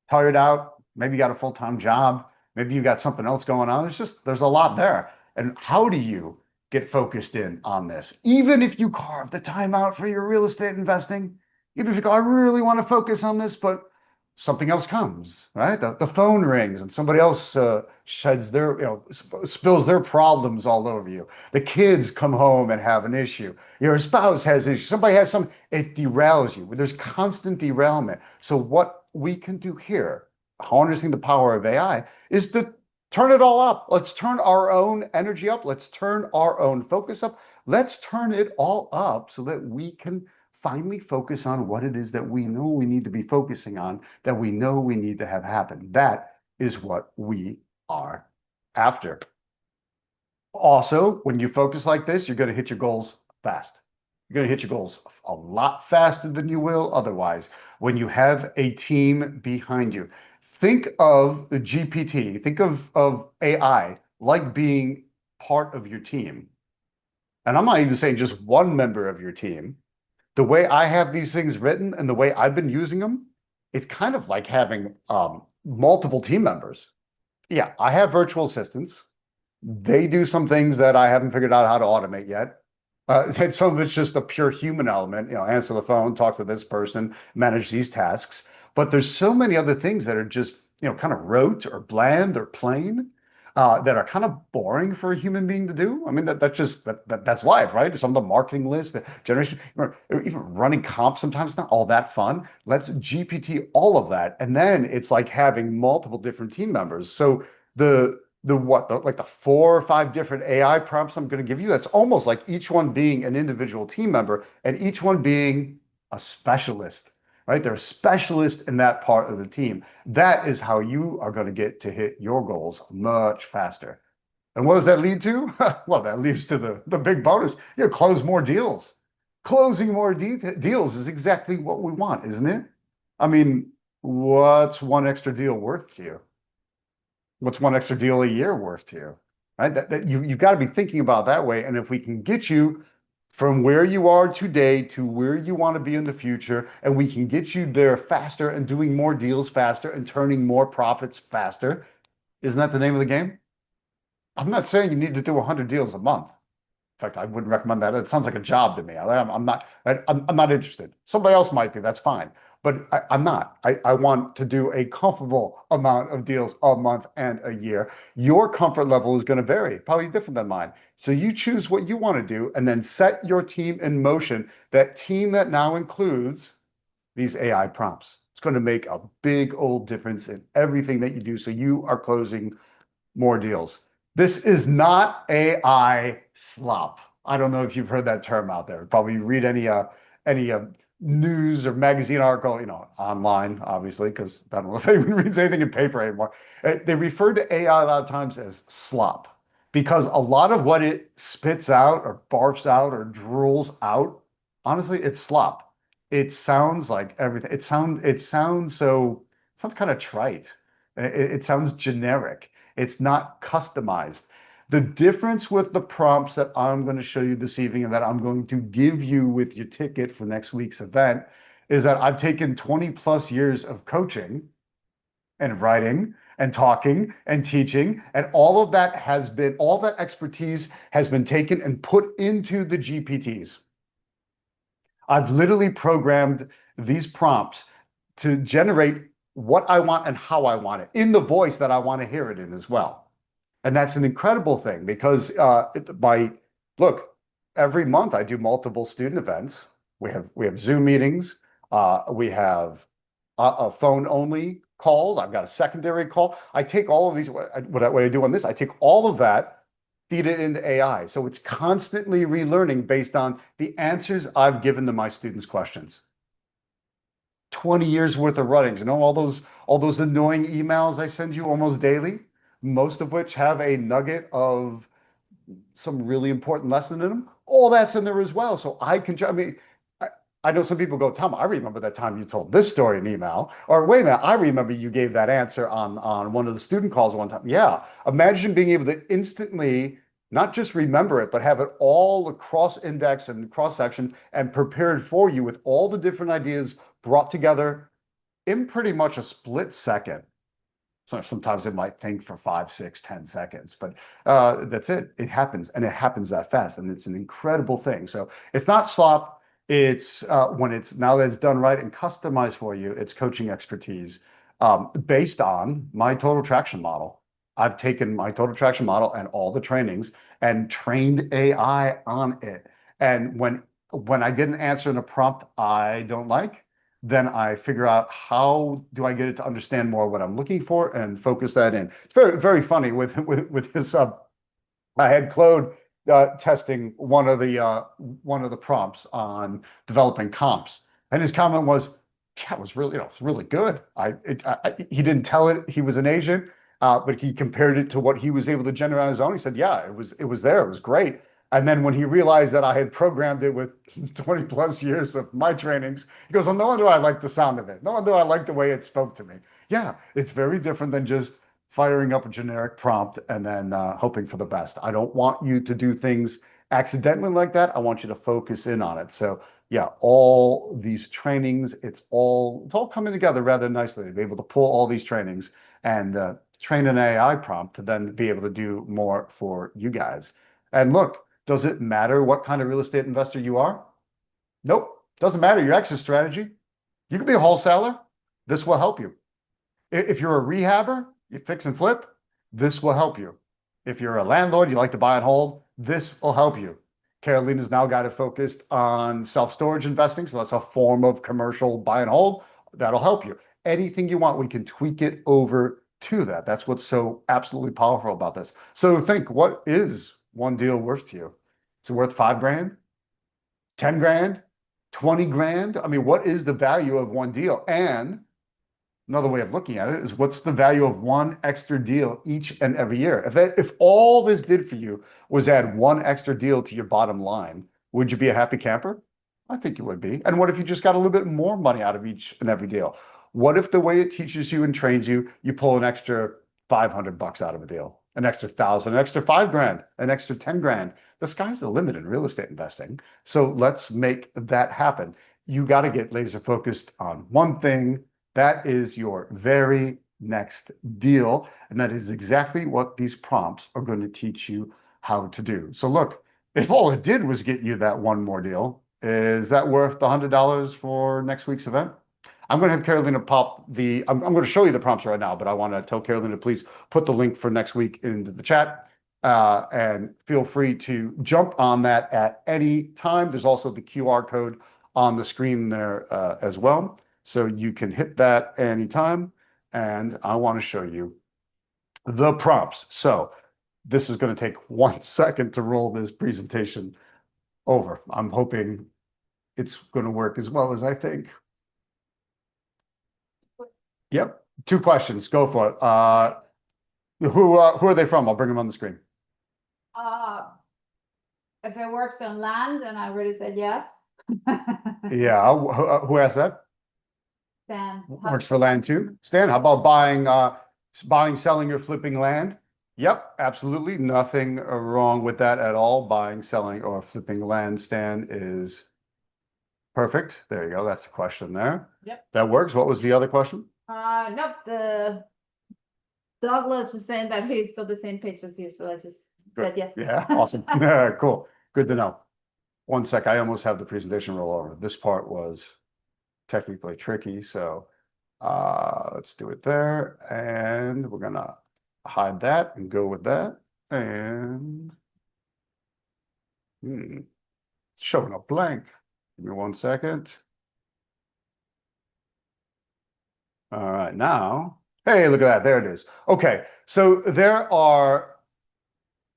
tired out. Maybe you got a full-time job. Maybe you got something else going on. There's a lot there. And how do you get focused in on this. Even if you carve the time out for your real estate investing, even if you go, I really want to focus on this, but something else comes, right? The phone rings and somebody else sheds their, spills their problems all over you. The kids come home and have an issue. Your spouse has issues. Somebody has some, it derails you. There's constant derailment. So what we can do here, harnessing the power of AI, is to turn it all up. Let's turn our own energy up. Let's turn our own focus up. Let's turn it all up so that we can finally focus on what it is that we know we need to be focusing on, that we know we need to have happen. That is what we are after. Also, when you focus like this, you're going to hit your goals fast. You're going to hit your goals a lot faster than you will otherwise when you have a team behind you. Think of the GPT, think of AI like being part of your team. And I'm not even saying just one member of your team. The way I have these things written and the way I've been using them, it's kind of like having multiple team members. Yeah, I have virtual assistants. They do some things that I haven't figured out how to automate yet. And some of it's just a pure human element, answer the phone, talk to this person, manage these tasks. But there's so many other things that are just, kind of rote or bland or plain, that are kind of boring for a human being to do. I mean, that's life, right? Some of the marketing list, the generation, even running comps sometimes it's not all that fun. Let's GPT all of that, and then it's like having multiple different team members. So like the 4 or 5 different AI prompts I'm going to give you, that's almost like each one being an individual team member and each one being a specialist, right? They're a specialist in that part of the team. That is how you are going to get to hit your goals much faster. And what does that lead to? Well, that leads to the big bonus. Close more deals. Closing more deals is exactly what we want, isn't it? I mean, what's one extra deal worth to you? What's one extra deal a year worth to you? Right? You've got to be thinking about that way. And if we can get you from where you are today to where you want to be in the future, and we can get you there faster and doing more deals faster and turning more profits faster, isn't that the name of the game? I'm not saying you need to do 100 deals a month. In fact, I wouldn't recommend that. It sounds like a job to me. I'm not interested. Somebody else might be, that's fine. But I'm not. I want to do a comfortable amount of deals a month and a year. Your comfort level is going to vary, probably different than mine. So you choose what you want to do and then set your team in motion. That team that now includes these AI prompts. It's going to make a big old difference in everything that you do. So you are closing more deals. This is not AI slop. I don't know if you've heard that term out there. Probably read any news or magazine article, online, obviously, because I don't know if anyone reads anything in paper anymore. They refer to AI a lot of times as slop because a lot of what it spits out or barfs out or drools out, honestly, it's slop. It sounds like everything. It sounds kind of trite. It sounds generic. It's not customized. The difference with the prompts that I'm going to show you this evening and that I'm going to give you with your ticket for next week's event is that I've taken 20 plus years of coaching and writing and talking and teaching, and all that expertise has been taken and put into the GPTs. I've literally programmed these prompts to generate what I want and how I want it in the voice that I want to hear it in as well. And that's an incredible thing because look, every month I do multiple student events. We have Zoom meetings. We have a phone only calls. I've got a secondary call. I take all of these. What I do on this, I take all of that, feed it into AI. So it's constantly relearning based on the answers I've given to my students' questions. 20 years worth of runnings, all those annoying emails I send you almost daily, most of which have a nugget of some really important lesson in them. All that's in there as well. So I know some people go, Tom, I remember that time you told this story in email. Or wait a minute, I remember you gave that answer on one of the student calls one time. Yeah. Imagine being able to instantly not just remember it, but have it all across index and cross section and prepared for you with all the different ideas brought together in pretty much a split second. So sometimes it might think for 5, 6, 10 seconds, but that's it. It happens, and it happens that fast, and it's an incredible thing. So it's not slop. It's when it's now that it's done right and customized for you, it's coaching expertise based on my total traction model. I've taken my total traction model and all the trainings and trained AI on it. And when I get an answer in a prompt I don't like, then I figure out how do I get it to understand more what I'm looking for and focus that in. It's very, very funny with this. I had Claude testing one of the prompts on developing comps, and his comment was, "Yeah, it was really, it's really good." He didn't tell it he was an agent, but he compared it to what he was able to generate on his own. He said, "Yeah, it was there, it was great." And then when he realized that I had programmed it with 20 plus years of my trainings, he goes, "Well, no wonder I like the sound of it. No wonder I like the way it spoke to me." Yeah, it's very different than just firing up a generic prompt and then hoping for the best. I don't want you to do things accidentally like that. I want you to focus in on it. So yeah, all these trainings, it's all coming together rather nicely to be able to pull all these trainings and train an AI prompt to then be able to do more for you guys. And look, does it matter what kind of real estate investor you are? Nope. Doesn't matter your exit strategy. You could be a wholesaler. This will help you. If you're a rehabber, you fix and flip, this will help you. If you're a landlord, you like to buy and hold, this will help you. Carolina's now got it focused on self-storage investing, so that's a form of commercial buy and hold. That'll help you. Anything you want, we can tweak it over to that. That's what's so absolutely powerful about this. So think, what is one deal worth to you? Is it worth 5 grand, 10 grand, 20 grand? I mean, what is the value of one deal? And another way of looking at it is, what's the value of one extra deal each and every year? If all this did for you was add one extra deal to your bottom line, would you be a happy camper? I think you would be. And what if you just got a little bit more money out of each and every deal? What if the way it teaches you and trains you, you pull an extra $500 out of a deal, an extra 1,000, an extra 5 grand, an extra 10 grand? The sky's the limit in real estate investing. So let's make that happen. You got to get laser focused on one thing. That is your very next deal. And that is exactly what these prompts are going to teach you how to do. So look, if all it did was get you that one more deal, is that worth the $100 for next week's event? I'm going to have Carolina I'm going to show you the prompts right now, but I want to tell Carolina, please put the link for next week into the chat. And feel free to jump on that at any time. There's also the QR code on the screen there as well. So you can hit that anytime. And I want to show you the prompts. So this is going to take 1 second to roll this presentation over. I'm hoping it's going to work as well as I think. Yep. 2 questions. Go for it. Who are they from? I'll bring them on the screen. If it works on land, and I already said yes. Yeah. Who asked that? Then Works for land too. Stan, how about buying, selling, or flipping land? Yep, absolutely. Nothing wrong with that at all. Buying, selling, or flipping land, Stan, is perfect. There you go. That's the question there. Yep. That works. What was the other question? Nope. The Douglas was saying that he's still the same page as you, so I just said yes. Yeah, awesome. Yeah, cool. Good to know. 1 sec. I almost have the presentation roll over. This part was technically tricky, so let's do it there, and we're gonna hide that and go with that, and showing up blank. Give me 1 second. All right, now, hey, look at that. There it is. Okay, so there are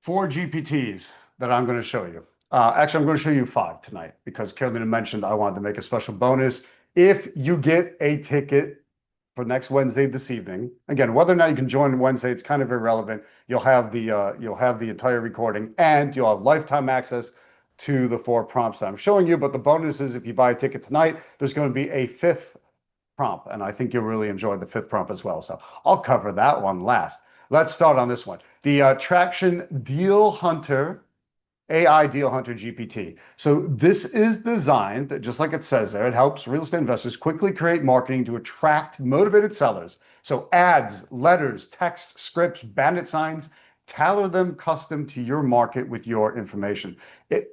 4 GPTs that I'm going to show you. Actually, I'm going to show you 5 tonight because Carolina mentioned I wanted to make a special bonus. If you get a ticket for next Wednesday this evening, again, whether or not you can join Wednesday, it's kind of irrelevant. You'll have the entire recording, and you'll have lifetime access to the 4 prompts that I'm showing you. But the bonus is, if you buy a ticket tonight, there's going to be a 5th prompt, and I think you'll really enjoy the 5th prompt as well. So I'll cover that one last. Let's start on this one. The Traction Deal Hunter, AI Deal Hunter GPT. So this is designed, just like it says there, it helps real estate investors quickly create marketing to attract motivated sellers So ads, letters, text, scripts, bandit signs, tailor them custom to your market with your information.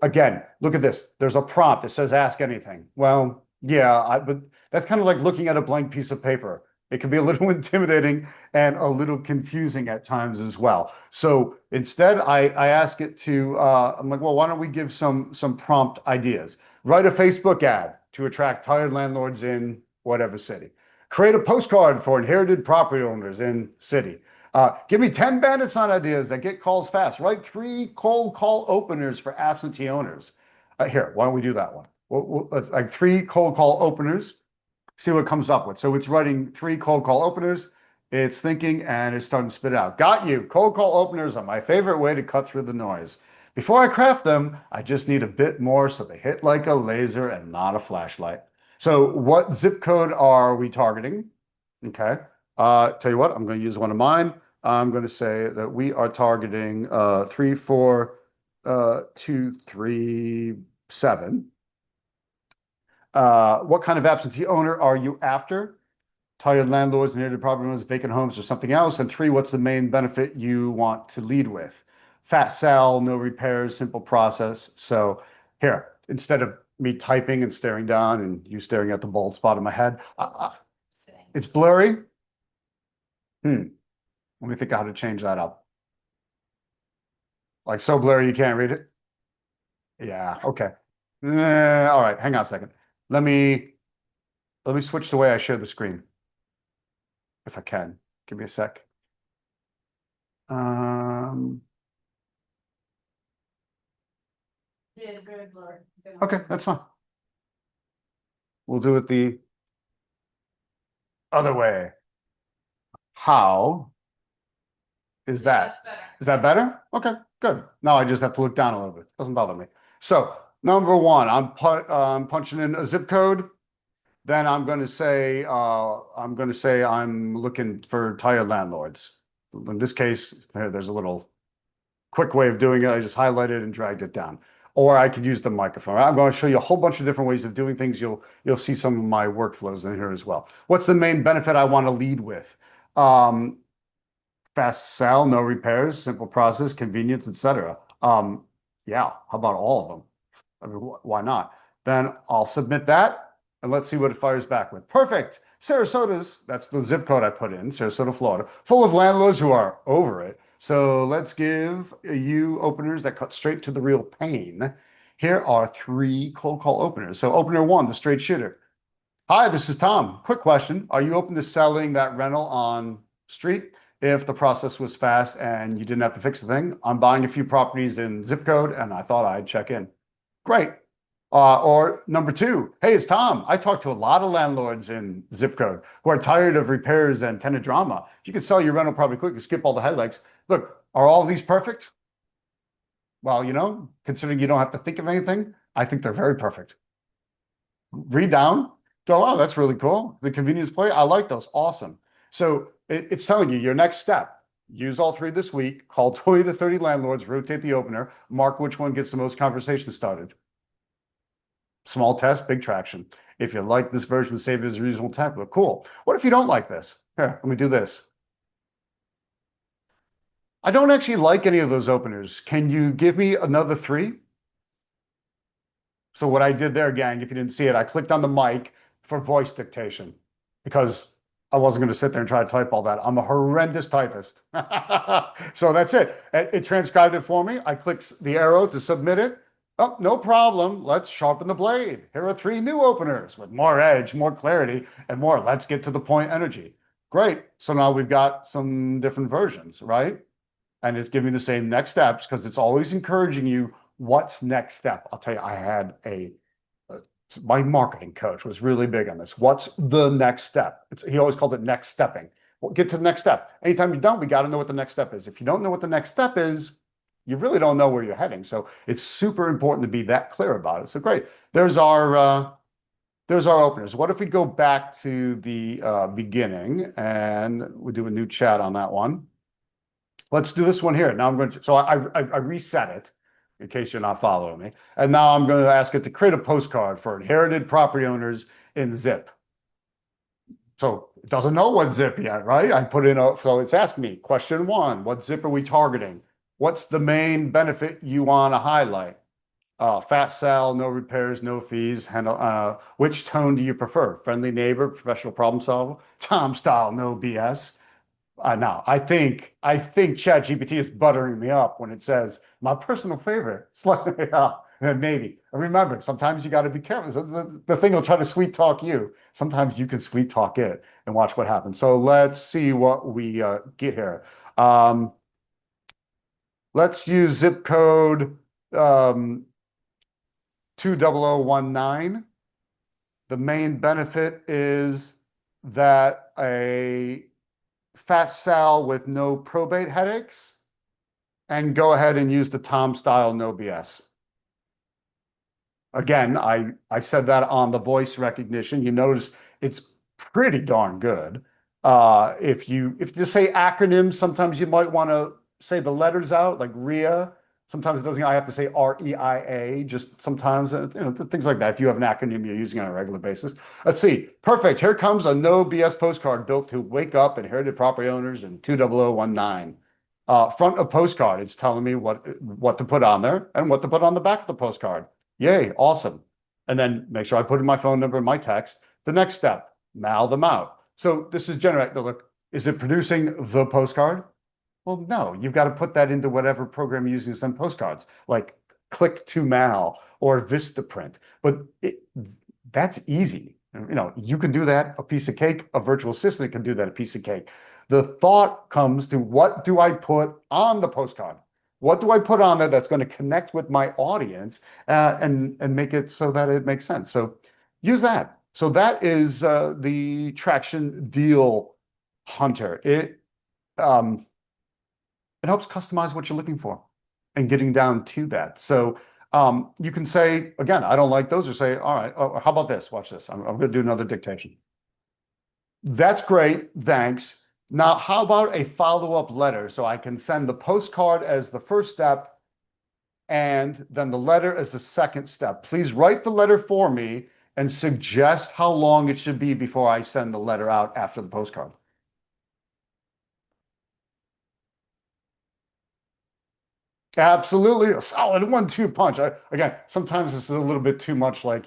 Again, look at this. There's a prompt that says ask anything. Well, yeah, but that's kind of like looking at a blank piece of paper. It can be a little intimidating and a little confusing at times as well. So instead, I ask it to, I'm like, well, why don't we give some prompt ideas? Write a Facebook ad to attract tired landlords in whatever city. Create a postcard for inherited property owners in city. Give me 10 bandit sign ideas that get calls fast. Write 3 cold call openers for absentee owners. Here, why don't we do that one? Like 3 cold call openers, see what it comes up with. So it's writing 3 cold call openers. It's thinking and it's starting to spit out. Got you. Cold call openers are my favorite way to cut through the noise. Before I craft them, I just need a bit more so they hit like a laser and not a flashlight. So what zip code are we targeting? Okay. Tell you what, I'm going to use one of mine. I'm going to say that we are targeting 34237. What kind of absentee owner are you after? Tired landlords, inherited property owners, vacant homes, or something else? And 3, what's the main benefit you want to lead with? Fast sell, no repairs, simple process. So here, instead of me typing and staring down and you staring at the bald spot in my head, it's blurry. Let me think of how to change that up. Like so blurry you can't read it? Yeah, okay. All right, hang on a second. Let me switch the way I share the screen. If I can. Give me a sec. Yeah, it's very blurry. Okay, that's fine. We'll do it the other way. How is that? Is that better? Okay, good. Now I just have to look down a little bit. Doesn't bother me. So number 1, I'm punching in a zip code. Then I'm going to say I'm looking for tired landlords. In this case, there's a little quick way of doing it. I just highlighted and dragged it down. Or I could use the microphone. I'm going to show you a whole bunch of different ways of doing things. You'll see some of my workflows in here as well. What's the main benefit I want to lead with? Fast sell, no repairs, simple process, convenience, etc. Yeah, how about all of them? I mean, why not? Then I'll submit that and let's see what it fires back with. Perfect. Sarasota's, that's the zip code I put in, Sarasota, Florida, full of landlords who are over it. So let's give you openers that cut straight to the real pain. Here are 3 cold call openers. So opener 1, the straight shooter. Hi, this is Tom. Quick question. Are you open to selling that rental on street? If the process was fast and you didn't have to fix the thing, I'm buying a few properties in zip code and I thought I'd check in. Great. Or number 2, hey, it's Tom. I talk to a lot of landlords in zip code who are tired of repairs and tenant drama. If you could sell your rental property quick and skip all the headaches. Look, are all of these perfect? Well, considering you don't have to think of anything, I think they're very perfect. Read down, go, oh, that's really cool. The convenience play, I like those. Awesome. So it's telling you your next step. Use all 3 this week, call 20 to 30 landlords, rotate the opener, mark which one gets the most conversation started. Small test, big traction. If you like this version, save it as a reasonable template. Cool. What if you don't like this? Here, let me do this. I don't actually like any of those openers. Can you give me another 3? So what I did there, gang, if you didn't see it, I clicked on the mic for voice dictation because I wasn't going to sit there and try to type all that. I'm a horrendous typist. So that's it. It transcribed it for me. I clicked the arrow to submit it. Oh, no problem. Let's sharpen the blade. Here are 3 new openers with more edge, more clarity, and more let's get to the point energy. Great. So now we've got some different versions, right? And it's giving the same next steps because it's always encouraging you. What's next step? I'll tell you, I had my marketing coach was really big on this. What's the next step? He always called it next stepping. Well, get to the next step. Anytime you don't, we got to know what the next step is. If you don't know what the next step is, you really don't know where you're heading. So it's super important to be that clear about it. So great. There's our openers. What if we go back to the beginning and we do a new chat on that one? Let's do this one here. Now I'm going to, so I reset it in case you're not following me. And now I'm going to ask it to create a postcard for inherited property owners in zip. So it doesn't know what zip yet, right? I put in so it's asking me, question one, what zip are we targeting? What's the main benefit you want to highlight? Fat sal, no repairs, no fees. Handle, which tone do you prefer? Friendly neighbor, professional problem solver, Tom style, no BS. No, I think ChatGPT is buttering me up when it says my personal favorite. It's like, yeah, maybe. And remember, sometimes you got to be careful. The thing will try to sweet talk you. Sometimes you can sweet talk it and watch what happens. So let's see what we get here. Um, let's use zip code 20019. The main benefit is that a fat sal with no probate headaches, and go ahead and use the Tom style no BS. Again, I said that on the voice recognition. You notice it's pretty darn good. If you say acronyms, sometimes you might want to say the letters out, like REIA. Sometimes it doesn't. I have to say REIA. Just sometimes, things like that. If you have an acronym you're using on a regular basis. Let's see. Perfect. Here comes a no BS postcard built to wake up inherited property owners in 20019. Front of postcard, it's telling me what to put on there and what to put on the back of the postcard. Yay, awesome. And then make sure I put in my phone number and my text. The next step, mail them out. So this is generate. Look, is it producing the postcard? Well, no, you've got to put that into whatever program you're using to send postcards, like Click to Mail or Vistaprint. But that's easy. You can do that a piece of cake. A virtual assistant can do that a piece of cake. The thought comes to, what do I put on the postcard? What do I put on there that's going to connect with my audience and make it so that it makes sense? So use that. So that is the Traction Deal Hunter. It helps customize what you're looking for and getting down to that. So you can say, again, I don't like those, or say, all right, how about this? Watch this. I'm going to do another dictation. That's great. Thanks. Now, how about a follow-up letter? So I can send the postcard as the first step and then the letter as the second step. Please write the letter for me and suggest how long it should be before I send the letter out after the postcard. Absolutely, a solid 1-2 punch. Again, sometimes this is a little bit too much. Like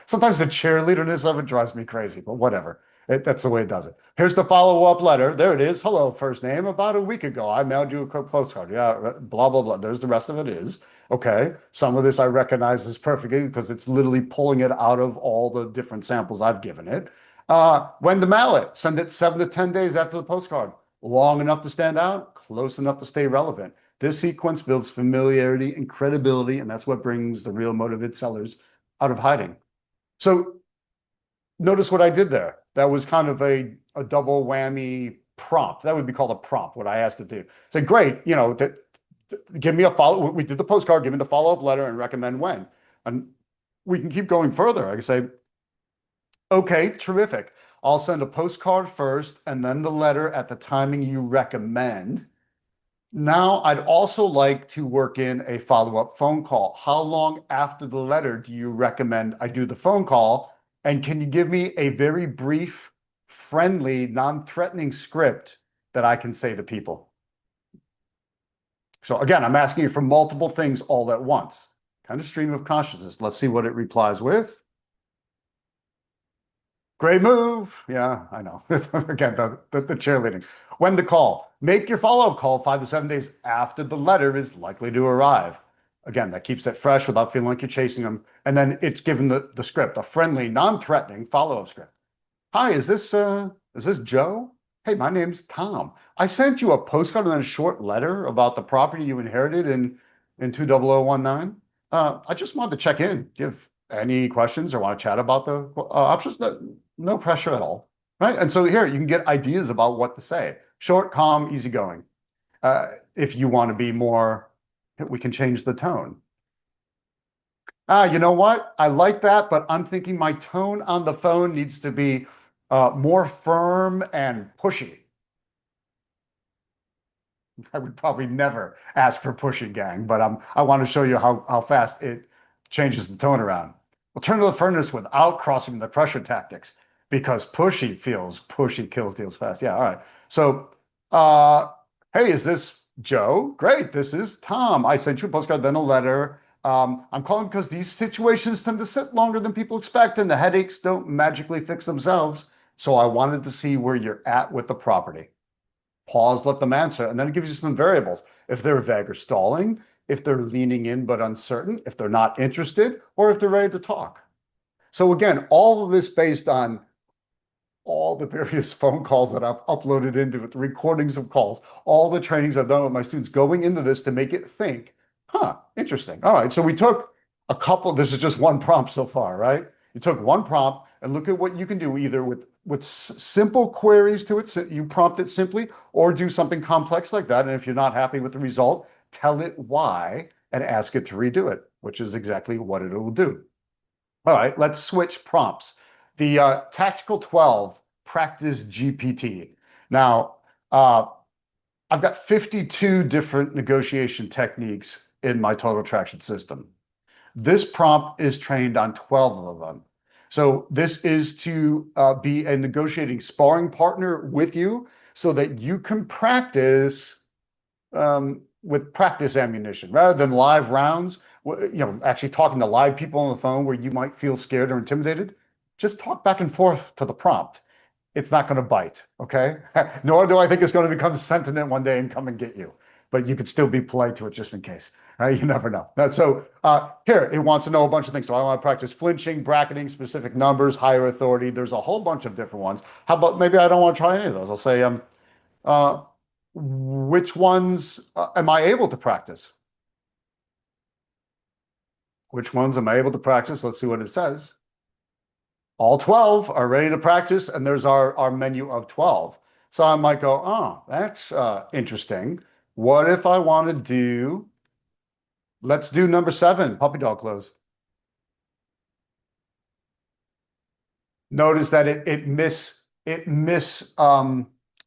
sometimes the cheerleaderness of it drives me crazy, but whatever. That's the way it does it. Here's the follow-up letter. There it is. Hello, first name. About a week ago, I mailed you a postcard. Yeah, blah blah blah. There's the rest of it is okay. Some of this I recognize as perfectly because it's literally pulling it out of all the different samples I've given it. When to mail it? Send it 7 to 10 days after the postcard. Long enough to stand out, close enough to stay relevant. This sequence builds familiarity and credibility, and that's what brings the real motivated sellers out of hiding. So notice what I did there. That was kind of a double whammy prompt. That would be called a prompt, what I asked it to do. Say, great, give me a follow. We did the postcard, give me the follow-up letter and recommend when. And we can keep going further. I can say, okay, terrific. I'll send a postcard first and then the letter at the timing you recommend. Now, I'd also like to work in a follow-up phone call. How long after the letter do you recommend I do the phone call? And can you give me a very brief, friendly, non-threatening script that I can say to people? So again, I'm asking you for multiple things all at once. Kind of stream of consciousness. Let's see what it replies with. Great move. Yeah, I know. Again, the cheerleading. When to call. Make your follow-up call 5 to 7 days after the letter is likely to arrive. Again, that keeps it fresh without feeling like you're chasing them. And then it's given the script, a friendly, non-threatening follow-up script. Hi, is this Joe? Hey, my name's Tom. I sent you a postcard and then a short letter about the property you inherited in 20019. I just wanted to check in. Do you have any questions or want to chat about the options? No pressure at all, right? And so here you can get ideas about what to say. Short, calm, easygoing. If you want to be more, we can change the tone. You know what? I like that, but I'm thinking my tone on the phone needs to be more firm and pushy. I would probably never ask for pushing, gang, but I want to show you how fast it changes the tone around. We'll turn to the furnace without crossing the pressure tactics. because pushy kills deals fast. Yeah, all right. So, uh, hey, is this Joe? Great, this is Tom. I sent you a postcard, then a letter. I'm calling because these situations tend to sit longer than people expect, and the headaches don't magically fix themselves. So I wanted to see where you're at with the property. Pause, let them answer, and then it gives you some variables. If they're vague or stalling, if they're leaning in but uncertain, if they're not interested, or if they're ready to talk. So again, all of this based on all the various phone calls that I've uploaded into it, the recordings of calls, all the trainings I've done with my students going into this to make it think, huh, interesting. All right, so we took a couple, this is just one prompt so far, right? You took one prompt and look at what you can do either with simple queries to it, you prompt it simply, or do something complex like that. And if you're not happy with the result, tell it why and ask it to redo it, which is exactly what it will do. All right, let's switch prompts. The Tactical 12 Practice GPT. Now, I've got 52 different negotiation techniques in my total attraction system. This prompt is trained on 12 of them. So this is to be a negotiating sparring partner with you so that you can practice with practice ammunition rather than live rounds. Actually talking to live people on the phone where you might feel scared or intimidated. Just talk back and forth to the prompt. It's not going to bite, okay? Nor do I think it's going to become sentient one day and come and get you. But you could still be polite to it just in case. Right? You never know. So here, it wants to know a bunch of things. So I want to practice flinching, bracketing, specific numbers, higher authority. There's a whole bunch of different ones. How about maybe I don't want to try any of those? I'll say, uh, which ones am I able to practice? Which ones am I able to practice? Let's see what it says. All 12 are ready to practice, and there's our menu of 12. So I might go, oh, that's interesting. What if I want to do, let's do number 7, puppy dog clothes. Notice that it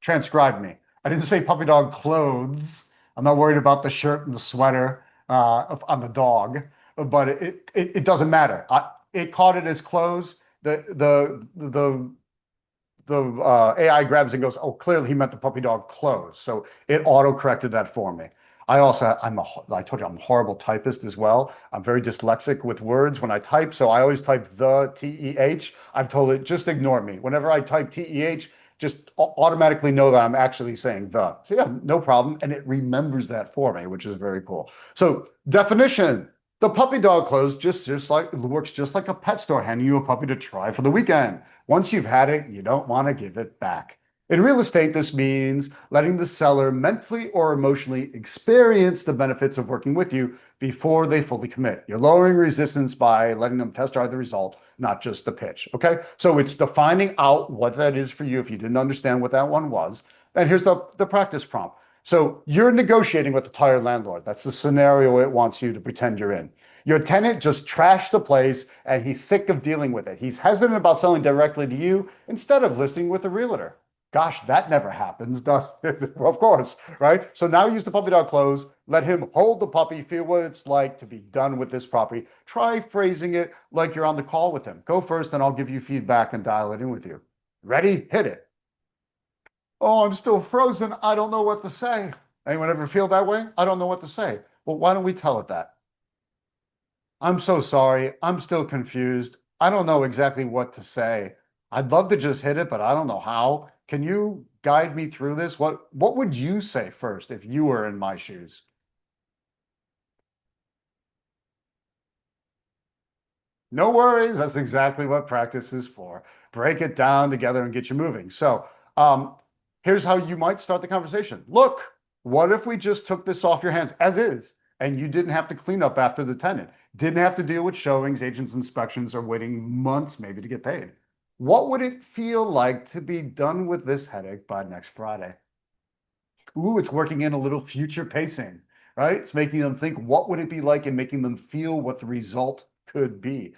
transcribed me. I didn't say puppy dog clothes. I'm not worried about the shirt and the sweater on the dog, but it doesn't matter. It caught it as clothes. The AI grabs and goes, oh, clearly he meant the puppy dog clothes. So it auto corrected that for me. I told you I'm a horrible typist as well. I'm very dyslexic with words when I type. So I always type the TEH. I've told it, just ignore me. Whenever I type TEH, just automatically know that I'm actually saying the. So yeah, no problem. And it remembers that for me, which is very cool. So definition. The puppy dog clothes just like works just like a pet store handing you a puppy to try for the weekend. Once you've had it, you don't want to give it back. In real estate, this means letting the seller mentally or emotionally experience the benefits of working with you before they fully commit. You're lowering resistance by letting them test drive the result, not just the pitch. Okay. So it's defining out what that is for you if you didn't understand what that one was. And here's the practice prompt. So you're negotiating with the tired landlord. That's the scenario it wants you to pretend you're in. Your tenant just trashed the place and he's sick of dealing with it. He's hesitant about selling directly to you instead of listing with a realtor. Gosh, that never happens, does it? Of course, right? So now use the puppy dog clothes. Let him hold the puppy, feel what it's like to be done with this property. Try phrasing it like you're on the call with him. Go first, and I'll give you feedback and dial it in with you. Ready? Hit it. Oh, I'm still frozen. I don't know what to say. Anyone ever feel that way? I don't know what to say. Well, why don't we tell it that? I'm so sorry. I'm still confused. I don't know exactly what to say. I'd love to just hit it, but I don't know how. Can you guide me through this? What would you say first if you were in my shoes? No worries. That's exactly what practice is for. Break it down together and get you moving. So, here's how you might start the conversation. Look, what if we just took this off your hands as is, and you didn't have to clean up after the tenant, didn't have to deal with showings, agents' inspections, or waiting months maybe to get paid? What would it feel like to be done with this headache by next Friday? Ooh, it's working in a little future pacing, right? It's making them think, what would it be like, and making them feel what the result could be.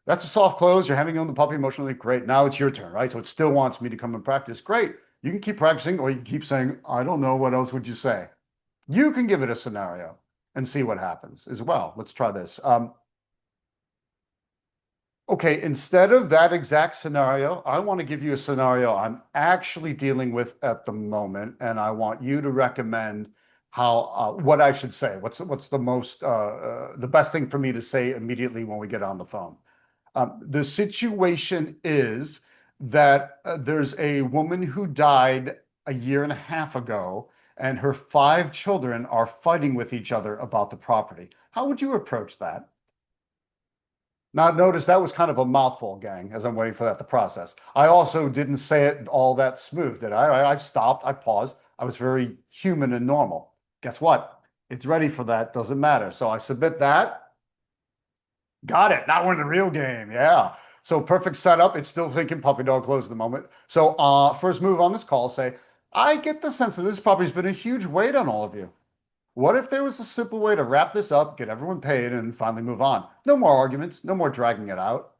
That's a soft close. You're handing them the puppy emotionally. Great. Now it's your turn, right? So it still wants me to come and practice. Great. You can keep practicing, or you can keep saying, I don't know. What else would you say? You can give it a scenario and see what happens as well. Let's try this. Okay, instead of that exact scenario, I want to give you a scenario I'm actually dealing with at the moment, and I want you to recommend how what I should say. What's the most the best thing for me to say immediately when we get on the phone? The situation is that there's a woman who died a year and a half ago, and her five children are fighting with each other about the property. How would you approach that? Now, notice that was kind of a mouthful, gang, as I'm waiting for that to process. I also didn't say it all that smooth, did I? I stopped, I paused. I was very human and normal. Guess what? It's ready for that, doesn't matter. So I submit that. Got it. Now we're in the real game. Yeah. So perfect setup. It's still thinking puppy dog close at the moment. So first move on this call, say, I get the sense that this property's been a huge weight on all of you. What if there was a simple way to wrap this up, get everyone paid, and finally move on? No more arguments, no more dragging it out.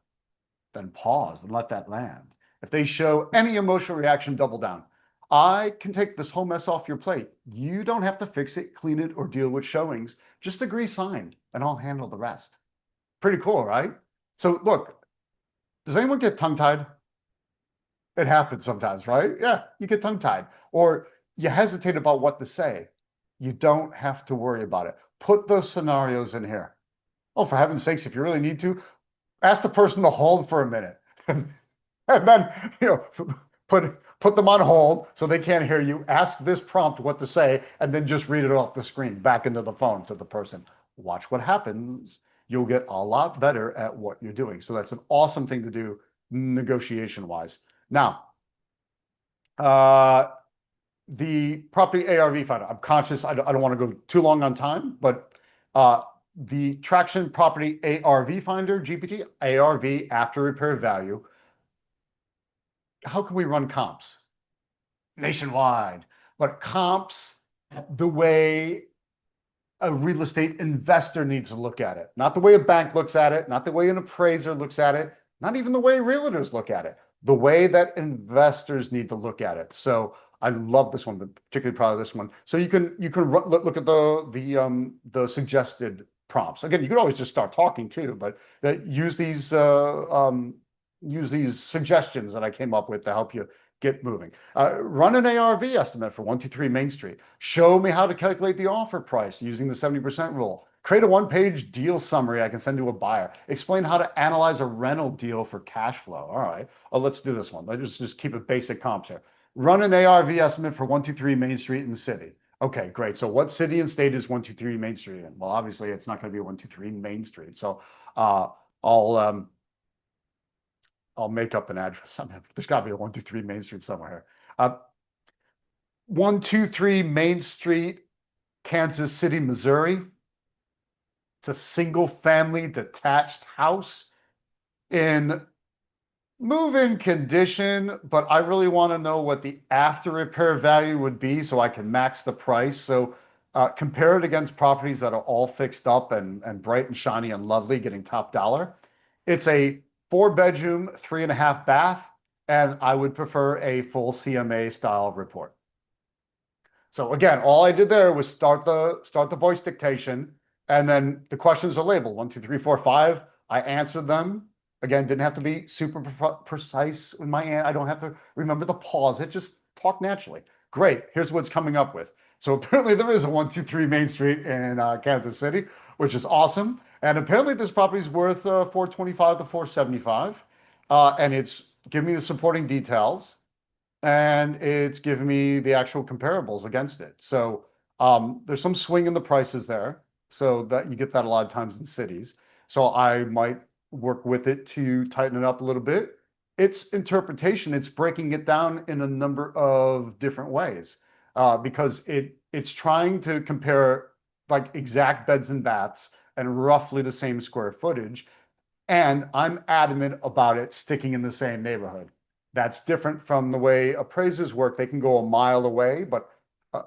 Then pause and let that land. If they show any emotional reaction, double down. I can take this whole mess off your plate. You don't have to fix it, clean it, or deal with showings. Just agree, sign, and I'll handle the rest. Pretty cool, right? So look, does anyone get tongue-tied? It happens sometimes, right? Yeah, you get tongue-tied. Or you hesitate about what to say. You don't have to worry about it. Put those scenarios in here. Oh, for heaven's sakes, if you really need to, ask the person to hold for a minute. And then, put them on hold so they can't hear you. Ask this prompt what to say, and then just read it off the screen back into the phone to the person. Watch what happens. You'll get a lot better at what you're doing. So that's an awesome thing to do negotiation wise. Now, uh, the property ARV finder. I'm conscious. I don't want to go too long on time, but the traction property ARV finder, GPT, ARV after repair value. How can we run comps nationwide? But comps the way a real estate investor needs to look at it, not the way a bank looks at it, not the way an appraiser looks at it, not even the way realtors look at it, the way that investors need to look at it. So I love this one, but particularly proud of this one. So you can look at the suggested prompts. Again, you could always just start talking too, but use these suggestions that I came up with to help you get moving. Run an ARV estimate for 123 Main Street. Show me how to calculate the offer price using the 70% rule. Create a one-page deal summary I can send to a buyer. Explain how to analyze a rental deal for cash flow. All right, let's do this one. Let's just keep it basic comps here. Run an ARV estimate for 123 Main Street in the city. Okay, great. So what city and state is 123 Main Street in? Well, obviously it's not going to be 123 Main Street. So I'll make up an address. There's got to be a 123 Main Street somewhere here. 123 Main Street, Kansas City, Missouri. It's a single family detached house in move-in condition, but I really want to know what the after repair value would be so I can max the price. So compare it against properties that are all fixed up and bright and shiny and lovely, getting top dollar. It's a 4-bedroom, 3.5 bath, and I would prefer a full CMA style report. So again, all I did there was start the voice dictation, and then the questions are labeled 1, 2, 3, 4, 5. I answered them. Again, didn't have to be super precise with I don't have to remember the pause. It just talk naturally. Great. Here's what's coming up with. So apparently there is a 123 Main Street in Kansas City, which is awesome. And apparently this property is worth 425 to 475, and it's giving me the supporting details, and it's giving me the actual comparables against it. So there's some swing in the prices there, so that you get that a lot of times in cities. So I might work with it to tighten it up a little bit. It's interpretation. It's breaking it down in a number of different ways because it's trying to compare like exact beds and baths and roughly the same square footage. And I'm adamant about it sticking in the same neighborhood. That's different from the way appraisers work. They can go a mile away, but uh,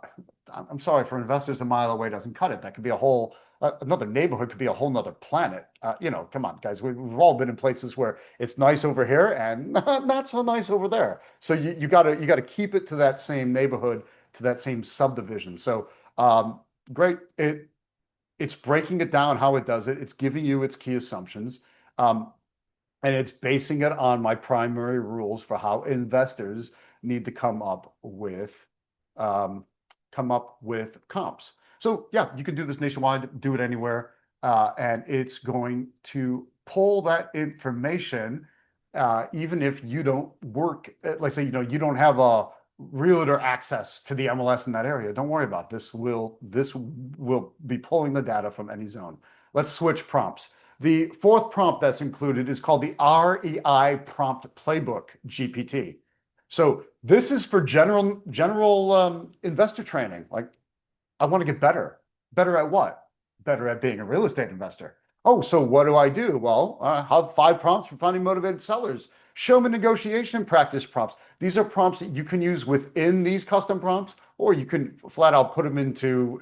I'm sorry, for investors, a mile away doesn't cut it. That could be a whole, another neighborhood could be a whole nother planet. Come on, guys. We've all been in places where it's nice over here and not so nice over there. So you gotta keep it to that same neighborhood, to that same subdivision. So great. It's breaking it down how it does it. It's giving you its key assumptions. Um, and it's basing it on my primary rules for how investors need to um, come up with comps. So yeah, you can do this nationwide, do it anywhere, and it's going to pull that information, even if you don't work. Let's say you don't have a realtor access to the MLS in that area. Don't worry about this. Will be pulling the data from any zone. Let's switch prompts. The fourth prompt that's included is called the REI Prompt Playbook GPT. So this is for general investor training. Like, I want to get better. Better at what? Better at being a real estate investor. Oh, so what do I do? Well, have 5 prompts for finding motivated sellers. Show me negotiation practice prompts. These are prompts that you can use within these custom prompts, or you can flat out put them into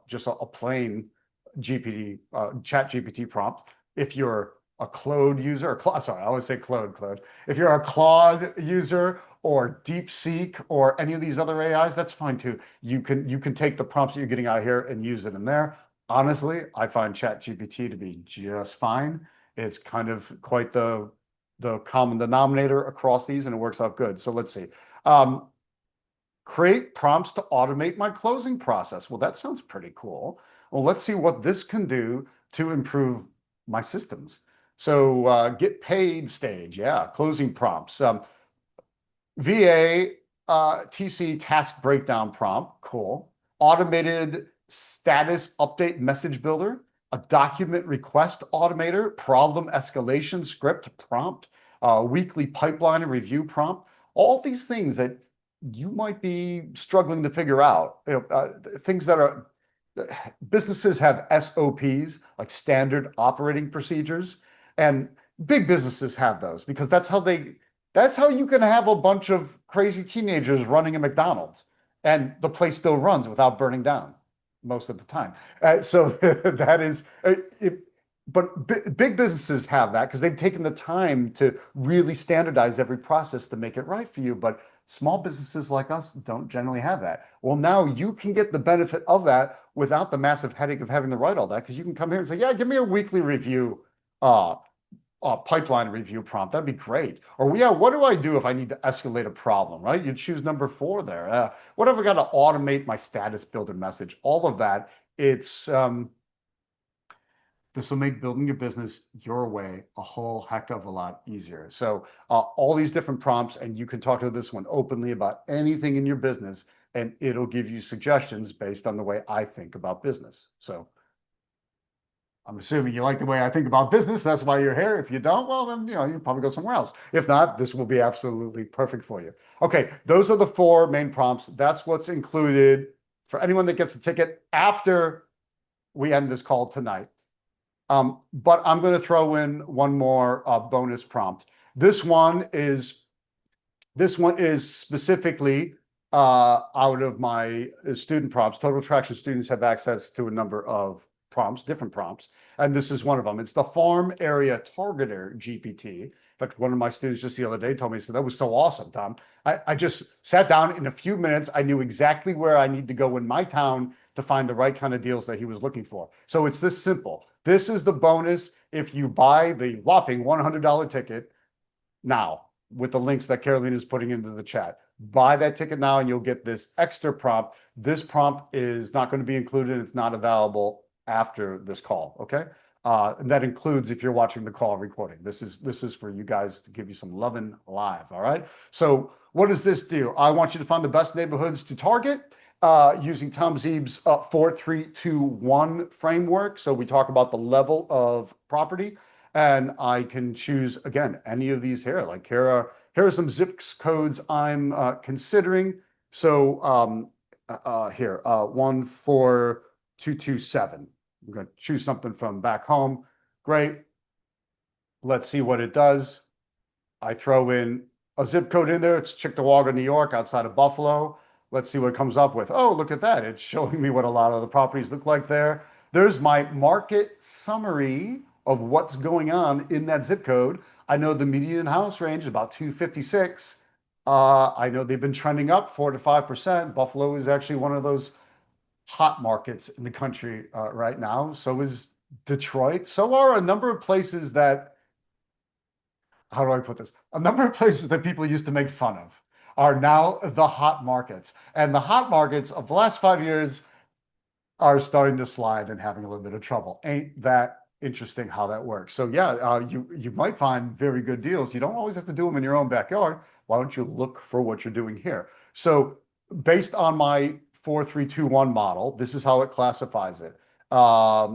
just a plain GPT chat GPT prompt. If you're a Claude user, or sorry, I always say Claude. If you're a Claude user or DeepSeek or any of these other AIs, that's fine too. You can take the prompts that you're getting out here and use it in there. Honestly, I find ChatGPT to be just fine. It's kind of quite the common denominator across these, and it works out good. So let's see. Create prompts to automate my closing process. Well, that sounds pretty cool. Well, let's see what this can do to improve my systems. So get paid stage, yeah, closing prompts. VA TC task breakdown prompt, cool. Automated status update message builder, a document request automator, problem escalation script prompt, weekly pipeline and review prompt. All these things that you might be struggling to figure out. Things that are businesses have SOPs, like standard operating procedures, and big businesses have those because that's how you can have a bunch of crazy teenagers running a McDonald's and the place still runs without burning down most of the time. So that is, but big businesses have that because they've taken the time to really standardize every process to make it right for you. But small businesses like us don't generally have that. Well, now you can get the benefit of that without the massive headache of having to write all that because you can come here and say, yeah, give me a weekly review uh, pipeline review prompt. That'd be great. Or yeah, what do I do if I need to escalate a problem, right? You choose number 4 there. What have I got to automate my status builder message? All of that. This will make building your business your way a whole heck of a lot easier. So all these different prompts, and you can talk to this one openly about anything in your business, and it'll give you suggestions based on the way I think about business. So I'm assuming you like the way I think about business. That's why you're here. If you don't, well, then, you probably go somewhere else. If not, this will be absolutely perfect for you. Okay, those are the 4 main prompts. That's what's included for anyone that gets a ticket after we end this call tonight. But I'm going to throw in one more bonus prompt. This one is specifically out of my student prompts. Total Traction students have access to a number of prompts, different prompts, and this is one of them. It's the Farm Area Targeter GPT. In fact, one of my students just the other day told me, he said, that was so awesome, Tom. I just sat down in a few minutes. I knew exactly where I need to go in my town to find the right kind of deals that he was looking for. So it's this simple. This is the bonus if you buy the whopping $100 ticket now with the links that Caroline is putting into the chat. Buy that ticket now and you'll get this extra prompt. This prompt is not going to be included. It's not available after this call, okay? And that includes if you're watching the call recording. This is for you guys to give you some loving live, all right? So what does this do? I want you to find the best neighborhoods to target using Tom Zeeb's 4-3-2-1 framework. So we talk about the level of property, and I can choose, again, any of these here. Like here are some zip codes I'm considering. So here, 14227. I'm going to choose something from back home. Great. Let's see what it does. I throw in a zip code in there. It's Cheektowaga, New York, outside of Buffalo. Let's see what it comes up with. Oh, look at that. It's showing me what a lot of the properties look like there. There's my market summary of what's going on in that zip code. I know the median house range is about 256. I know they've been trending up 4 to 5%. Buffalo is actually one of those hot markets in the country right now. So is Detroit. So are a number of places that how do I put this? A number of places that people used to make fun of are now the hot markets. And the hot markets of the last 5 years are starting to slide and having a little bit of trouble. Ain't that interesting how that works? So yeah, you might find very good deals. You don't always have to do them in your own backyard. Why don't you look for what you're doing here? So based on my 4-3-2-1 model, this is how it classifies it.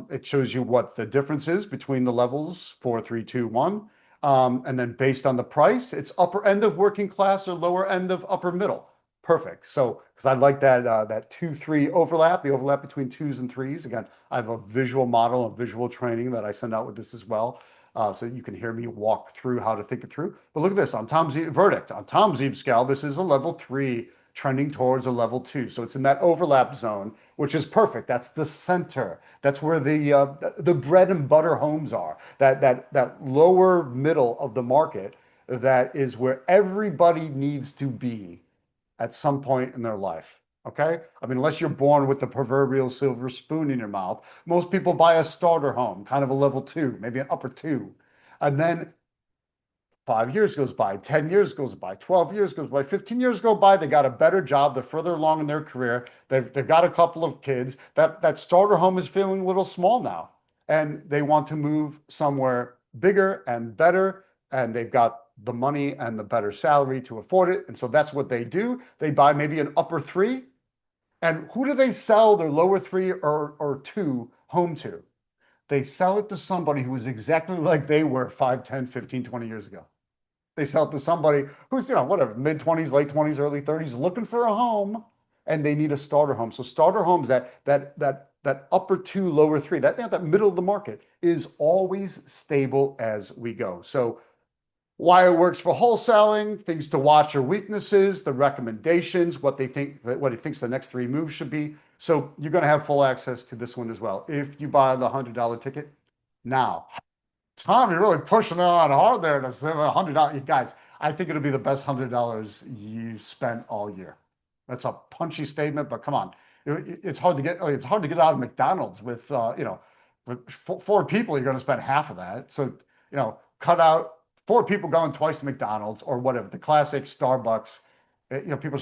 It shows you what the difference is between the levels 4-3-2-1. And then based on the price, it's upper end of working class or lower end of upper middle. Perfect. So, because I like that 2-3 overlap, the overlap between twos and threes. Again, I have a visual model and visual training that I send out with this as well, so you can hear me walk through how to think it through. But look at this on Tom Z verdict on Tom Zeeb scale. This is a level 3 trending towards a level 2. So it's in that overlap zone, which is perfect. That's the center. That's where the bread and butter homes are. That lower middle of the market. That is where everybody needs to be at some point in their life. Okay. I mean, unless you're born with the proverbial silver spoon in your mouth, most people buy a starter home, kind of a level 2, maybe an upper 2. And then 5 years goes by, 10 years goes by, 12 years goes by, 15 years go by. They got a better job. They're further along in their career. They've got a couple of kids. That starter home is feeling a little small now. And they want to move somewhere bigger and better. And they've got the money and the better salary to afford it. And so that's what they do. They buy maybe an upper 3. And who do they sell their lower 3 or 2 home to? They sell it to somebody who is exactly like they were 5, 10, 15, 20 years ago. They sell it to somebody who's, whatever, mid 20s, late 20s, early 30s, looking for a home, and they need a starter home. So starter homes, that upper 2, lower 3, that middle of the market is always stable as we go. So why it works for wholesaling, things to watch are weaknesses, the recommendations, what he thinks the next 3 moves should be. So you're going to have full access to this one as well if you buy the $100 ticket now. Tom, you're really pushing it on hard there to save $100. Guys, I think it'll be the best $100 you've spent all year. That's a punchy statement, but come on, it's hard to get. It's hard to get out of McDonald's with with 4 people. You're going to spend half of that. So cut out 4 people going twice to McDonald's or whatever. The classic Starbucks. People are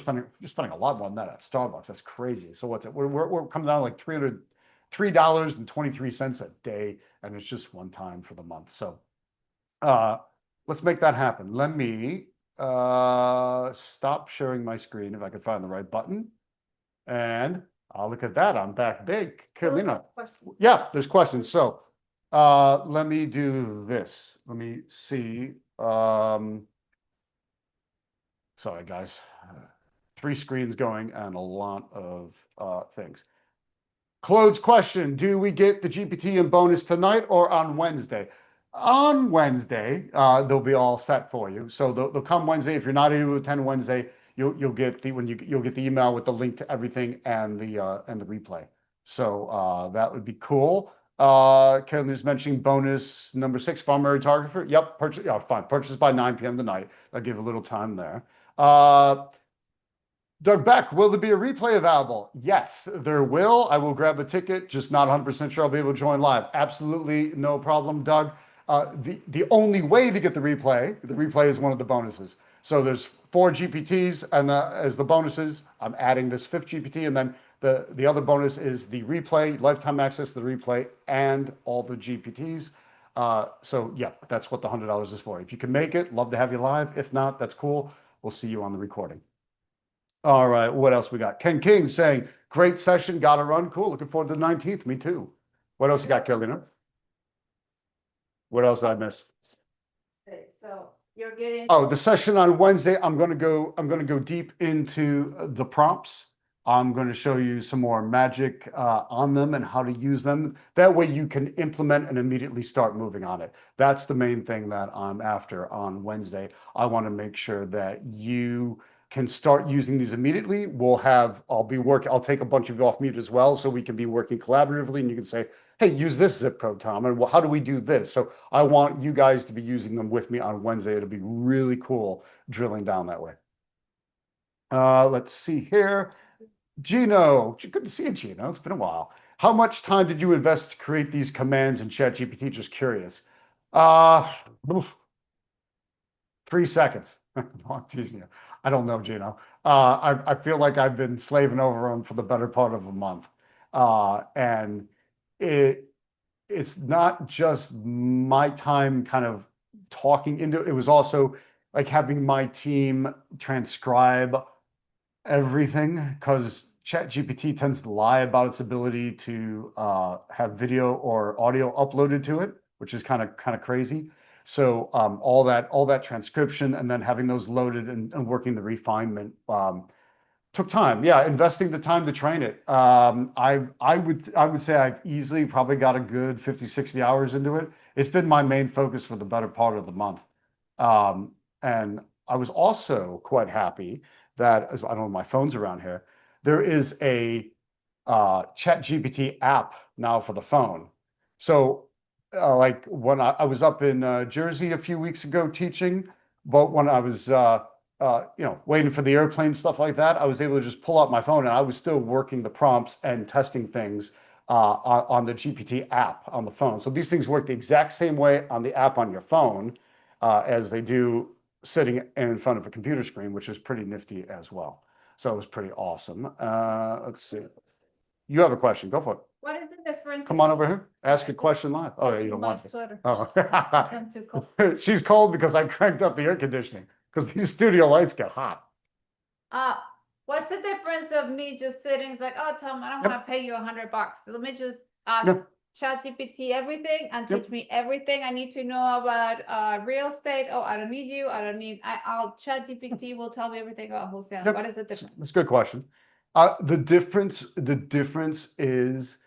spending a lot more than that at Starbucks. That's crazy. So what's it? We're coming down to like $3.23 a day, and it's just one time for the month. So let's make that happen. Let me stop sharing my screen if I can find the right button. And I'll look at that. I'm back big. Carolina. Yeah, there's questions. So let me do this. Let me see. Sorry, guys. 3 screens going and a lot of things. Claude's question, do we get the GPT and bonus tonight or on Wednesday? On Wednesday, they'll be all set for you. So they'll come Wednesday. If you're not able to attend Wednesday, you'll get the email with the link to everything and the replay. So that would be cool. Karen is mentioning bonus number 6, primary target. Yep, purchase. Yeah, fine. Purchase by 9 p.m. tonight. I'll give a little time there. Doug Beck, will there be a replay available? Yes, there will. I will grab a ticket, just not 100% sure I'll be able to join live. Absolutely no problem, Doug. The only way to get the replay is one of the bonuses. So there's 4 GPTs, and as the bonuses, I'm adding this 5th GPT, and then the other bonus is the replay, lifetime access to the replay, and all the GPTs. So yeah, that's what the $100 is for. If you can make it, love to have you live. If not, that's cool. We'll see you on the recording. All right, what else we got? Ken King saying, great session, gotta run. Cool, looking forward to the 19th. Me too. What else you got, Carolina? What else did I miss? Okay, so you're getting. Oh, the session on Wednesday, I'm gonna go deep into the prompts. I'm going to show you some more magic on them and how to use them. That way you can implement and immediately start moving on it. That's the main thing that I'm after on Wednesday. I want to make sure that you can start using these immediately. I'll take a bunch of you off mute as well, so we can be working collaboratively, and you can say, hey, use this zip code, Tom, and how do we do this? So I want you guys to be using them with me on Wednesday. It'll be really cool drilling down that way. Let's see here. Gino, good to see you, Gino. It's been a while. How much time did you invest to create these commands in ChatGPT? Just curious. 3 seconds. I'm teasing you. I don't know, Gino. I feel like I've been slaving over them for the better part of a month. And it it's not just my time kind of talking into it. It was also like having my team transcribe everything because ChatGPT tends to lie about its ability to have video or audio uploaded to it, which is kind of crazy. So all that transcription and then having those loaded and working the refinement took time. Yeah, investing the time to train it. I would say I've easily probably got a good 50, 60 hours into it. It's been my main focus for the better part of the month. And I was also quite happy that, as I don't know, my phone's around here, there is a Chat GPT app now for the phone. So like when I was up in Jersey a few weeks ago teaching, but when I was waiting for the airplane, stuff like that, I was able to just pull out my phone and I was still working the prompts and testing things on the GPT app on the phone. So these things work the exact same way on the app on your phone as they do sitting in front of a computer screen, which is pretty nifty as well. So it was pretty awesome. Let's see. You have a question. Go for it. What is the difference? Come on over here. Ask a Sorry, question live. Oh, yeah, you don't my want to. sweater. Oh. I'm too cold. She's cold because I cranked up the air conditioning because these studio lights get hot. Uh, what's the difference of me just sitting, it's like, oh, Tom, I don't Yep. want to pay you $100. Let me just ask Yep. ChatGPT everything and Yep. teach me everything I need to know about real estate. Oh, I don't need you. I don't need, I'll ChatGPT will tell me everything about wholesale. Yep. What is the difference? That's a good question. The difference is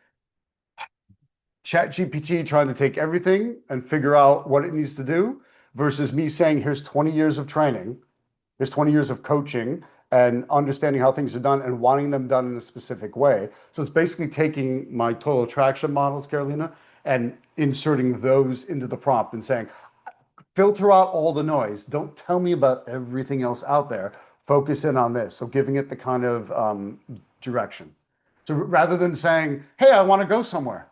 ChatGPT trying to take everything and figure out what it needs to do versus me saying, here's 20 years of training, here's 20 years of coaching and understanding how things are done and wanting them done in a specific way. So it's basically taking my total attraction models, Carolina, and inserting those into the prompt and saying, filter out all the noise. Don't tell me about everything else out there. Focus in on this. So giving it the kind of direction. So rather than saying, hey, I want to go somewhere.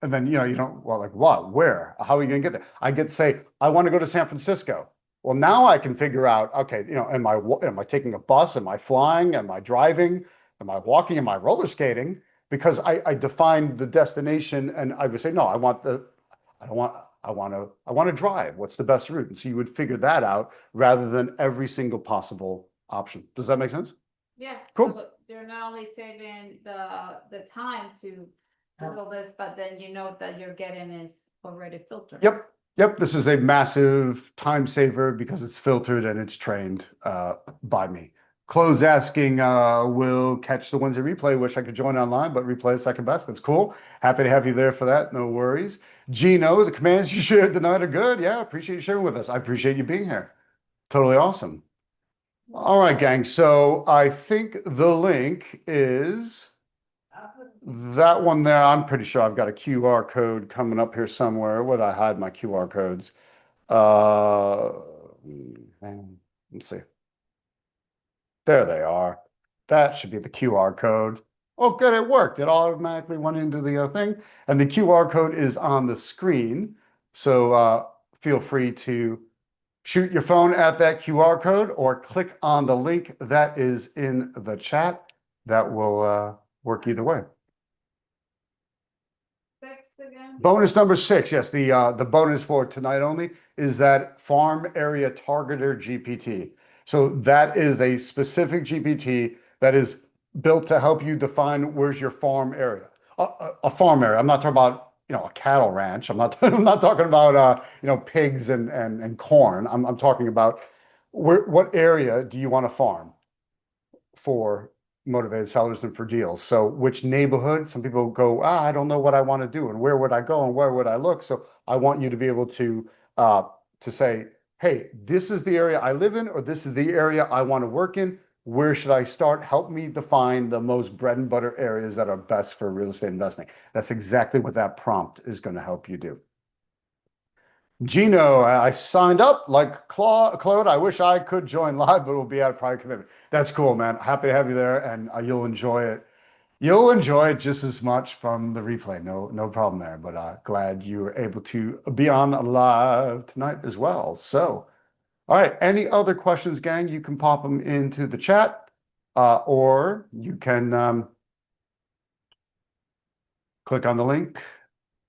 And then, you don't, well, like what, where, how are you going to get there? I get to say, I want to go to San Francisco. Well, now I can figure out, okay, am I taking a bus? Am I flying? Am I driving? Am I walking? Am I roller skating? Because I defined the destination and I would say, no, I don't want, I want to drive. What's the best route? And so you would figure that out rather than every single possible option. Does that make sense? Yeah. Cool. So they're not only saving the time to do all this, but then you know that you're getting is already filtered. Yep. Yep. This is a massive time saver because it's filtered and it's trained by me. Close asking will catch the ones that replay. Wish I could join online, but replay is second best. That's cool. Happy to have you there for that. No worries. Gino, the commands you shared tonight are good. Yeah, appreciate you sharing with us. I appreciate you being here. Totally awesome. All right, gang. So I think the link is that one there. I'm pretty sure I've got a QR code coming up here somewhere. Where did I hide my QR codes? Let's see. There they are. That should be the QR code. Oh, good, it worked. It automatically went into the thing. And the QR code is on the screen. So feel free to shoot your phone at that QR code or click on the link that is in the chat. That will work either way. Again. Bonus number 6, yes, the bonus for tonight only is that farm area targeter GPT. So that is a specific GPT that is built to help you define where's your farm area. A farm area. I'm not talking about a cattle ranch. I'm not I'm not talking about pigs and corn. I'm talking about what area do you want to farm for motivated sellers and for deals. So which neighborhood? Some people go, I don't know what I want to do and where would I go and where would I look? So I want you to be able to say, hey, this is the area I live in, or this is the area I want to work in. Where should I start? Help me define the most bread and butter areas that are best for real estate investing. That's exactly what that prompt is going to help you do. Gino, I signed up like Claude. I wish I could join live, but it will be out of prior commitment. That's cool, man. Happy to have you there, and you'll enjoy it. You'll enjoy it just as much from the replay. No problem there. But glad you were able to be on live tonight as well. So All right. Any other questions, gang? You can pop them into the chat, or you can click on the link,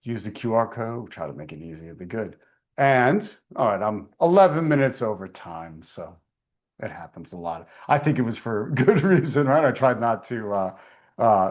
use the QR code, try to make it easy. It'd be good. And all right, I'm 11 minutes over time, so it happens a lot. I think it was for good reason, right? I tried not to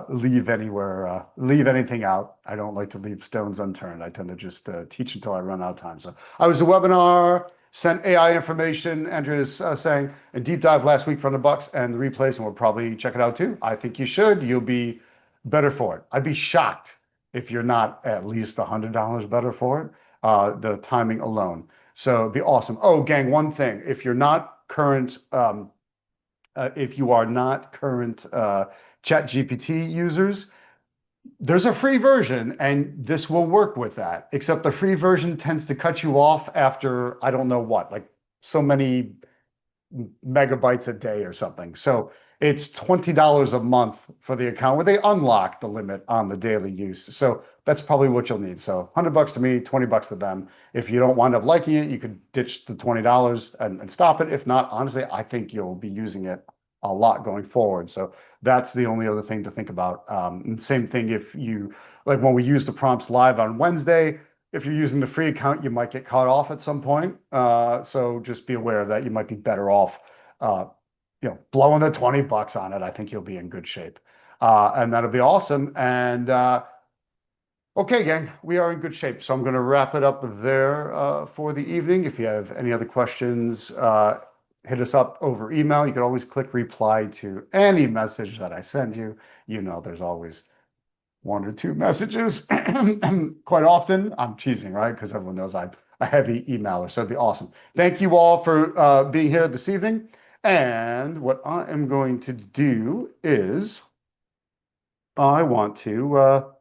leave anything out. I don't like to leave stones unturned. I tend to just teach until I run out of time. So I was a webinar, sent AI information. Andrea's saying a deep dive last week from the Bucks and the replays, and we'll probably check it out too. I think you should. You'll be better for it. I'd be shocked if you're not at least $100 better for it. The timing alone. So it'd be awesome. Oh, gang, one thing. If you're not current, if you are not current Chat GPT users, there's a free version and this will work with that, except the free version tends to cut you off after, I don't know what, like so many megabytes a day or something. So it's $20 a month for the account where they unlock the limit on the daily use. So that's probably what you'll need. So $100 to me, $20 to them. If you don't wind up liking it, you could ditch the $20 and stop it. If not, honestly, I think you'll be using it a lot going forward. So that's the only other thing to think about. And same thing if you, like when we use the prompts live on Wednesday, if you're using the free account, you might get caught off at some point. So just be aware that you might be better off, blowing the $20 on it. I think you'll be in good shape. And that'll be awesome. And okay, gang, we are in good shape. So I'm going to wrap it up there for the evening. If you have any other questions, hit us up over email. You can always click reply to any message that I send you. You know, there's always one or two messages. Quite often, I'm cheesing, right? Because everyone knows I'm a heavy emailer. So it'd be awesome. Thank you all for being here this evening. And what I am going to do is I want to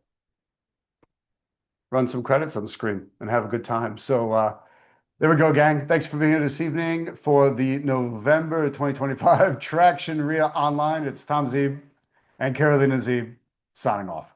run some credits on the screen and have a good time. So there we go, gang. Thanks for being here this evening for the November 2025 Traction REIA Online. It's Tom Zeeb and Carolina Zeeb signing off.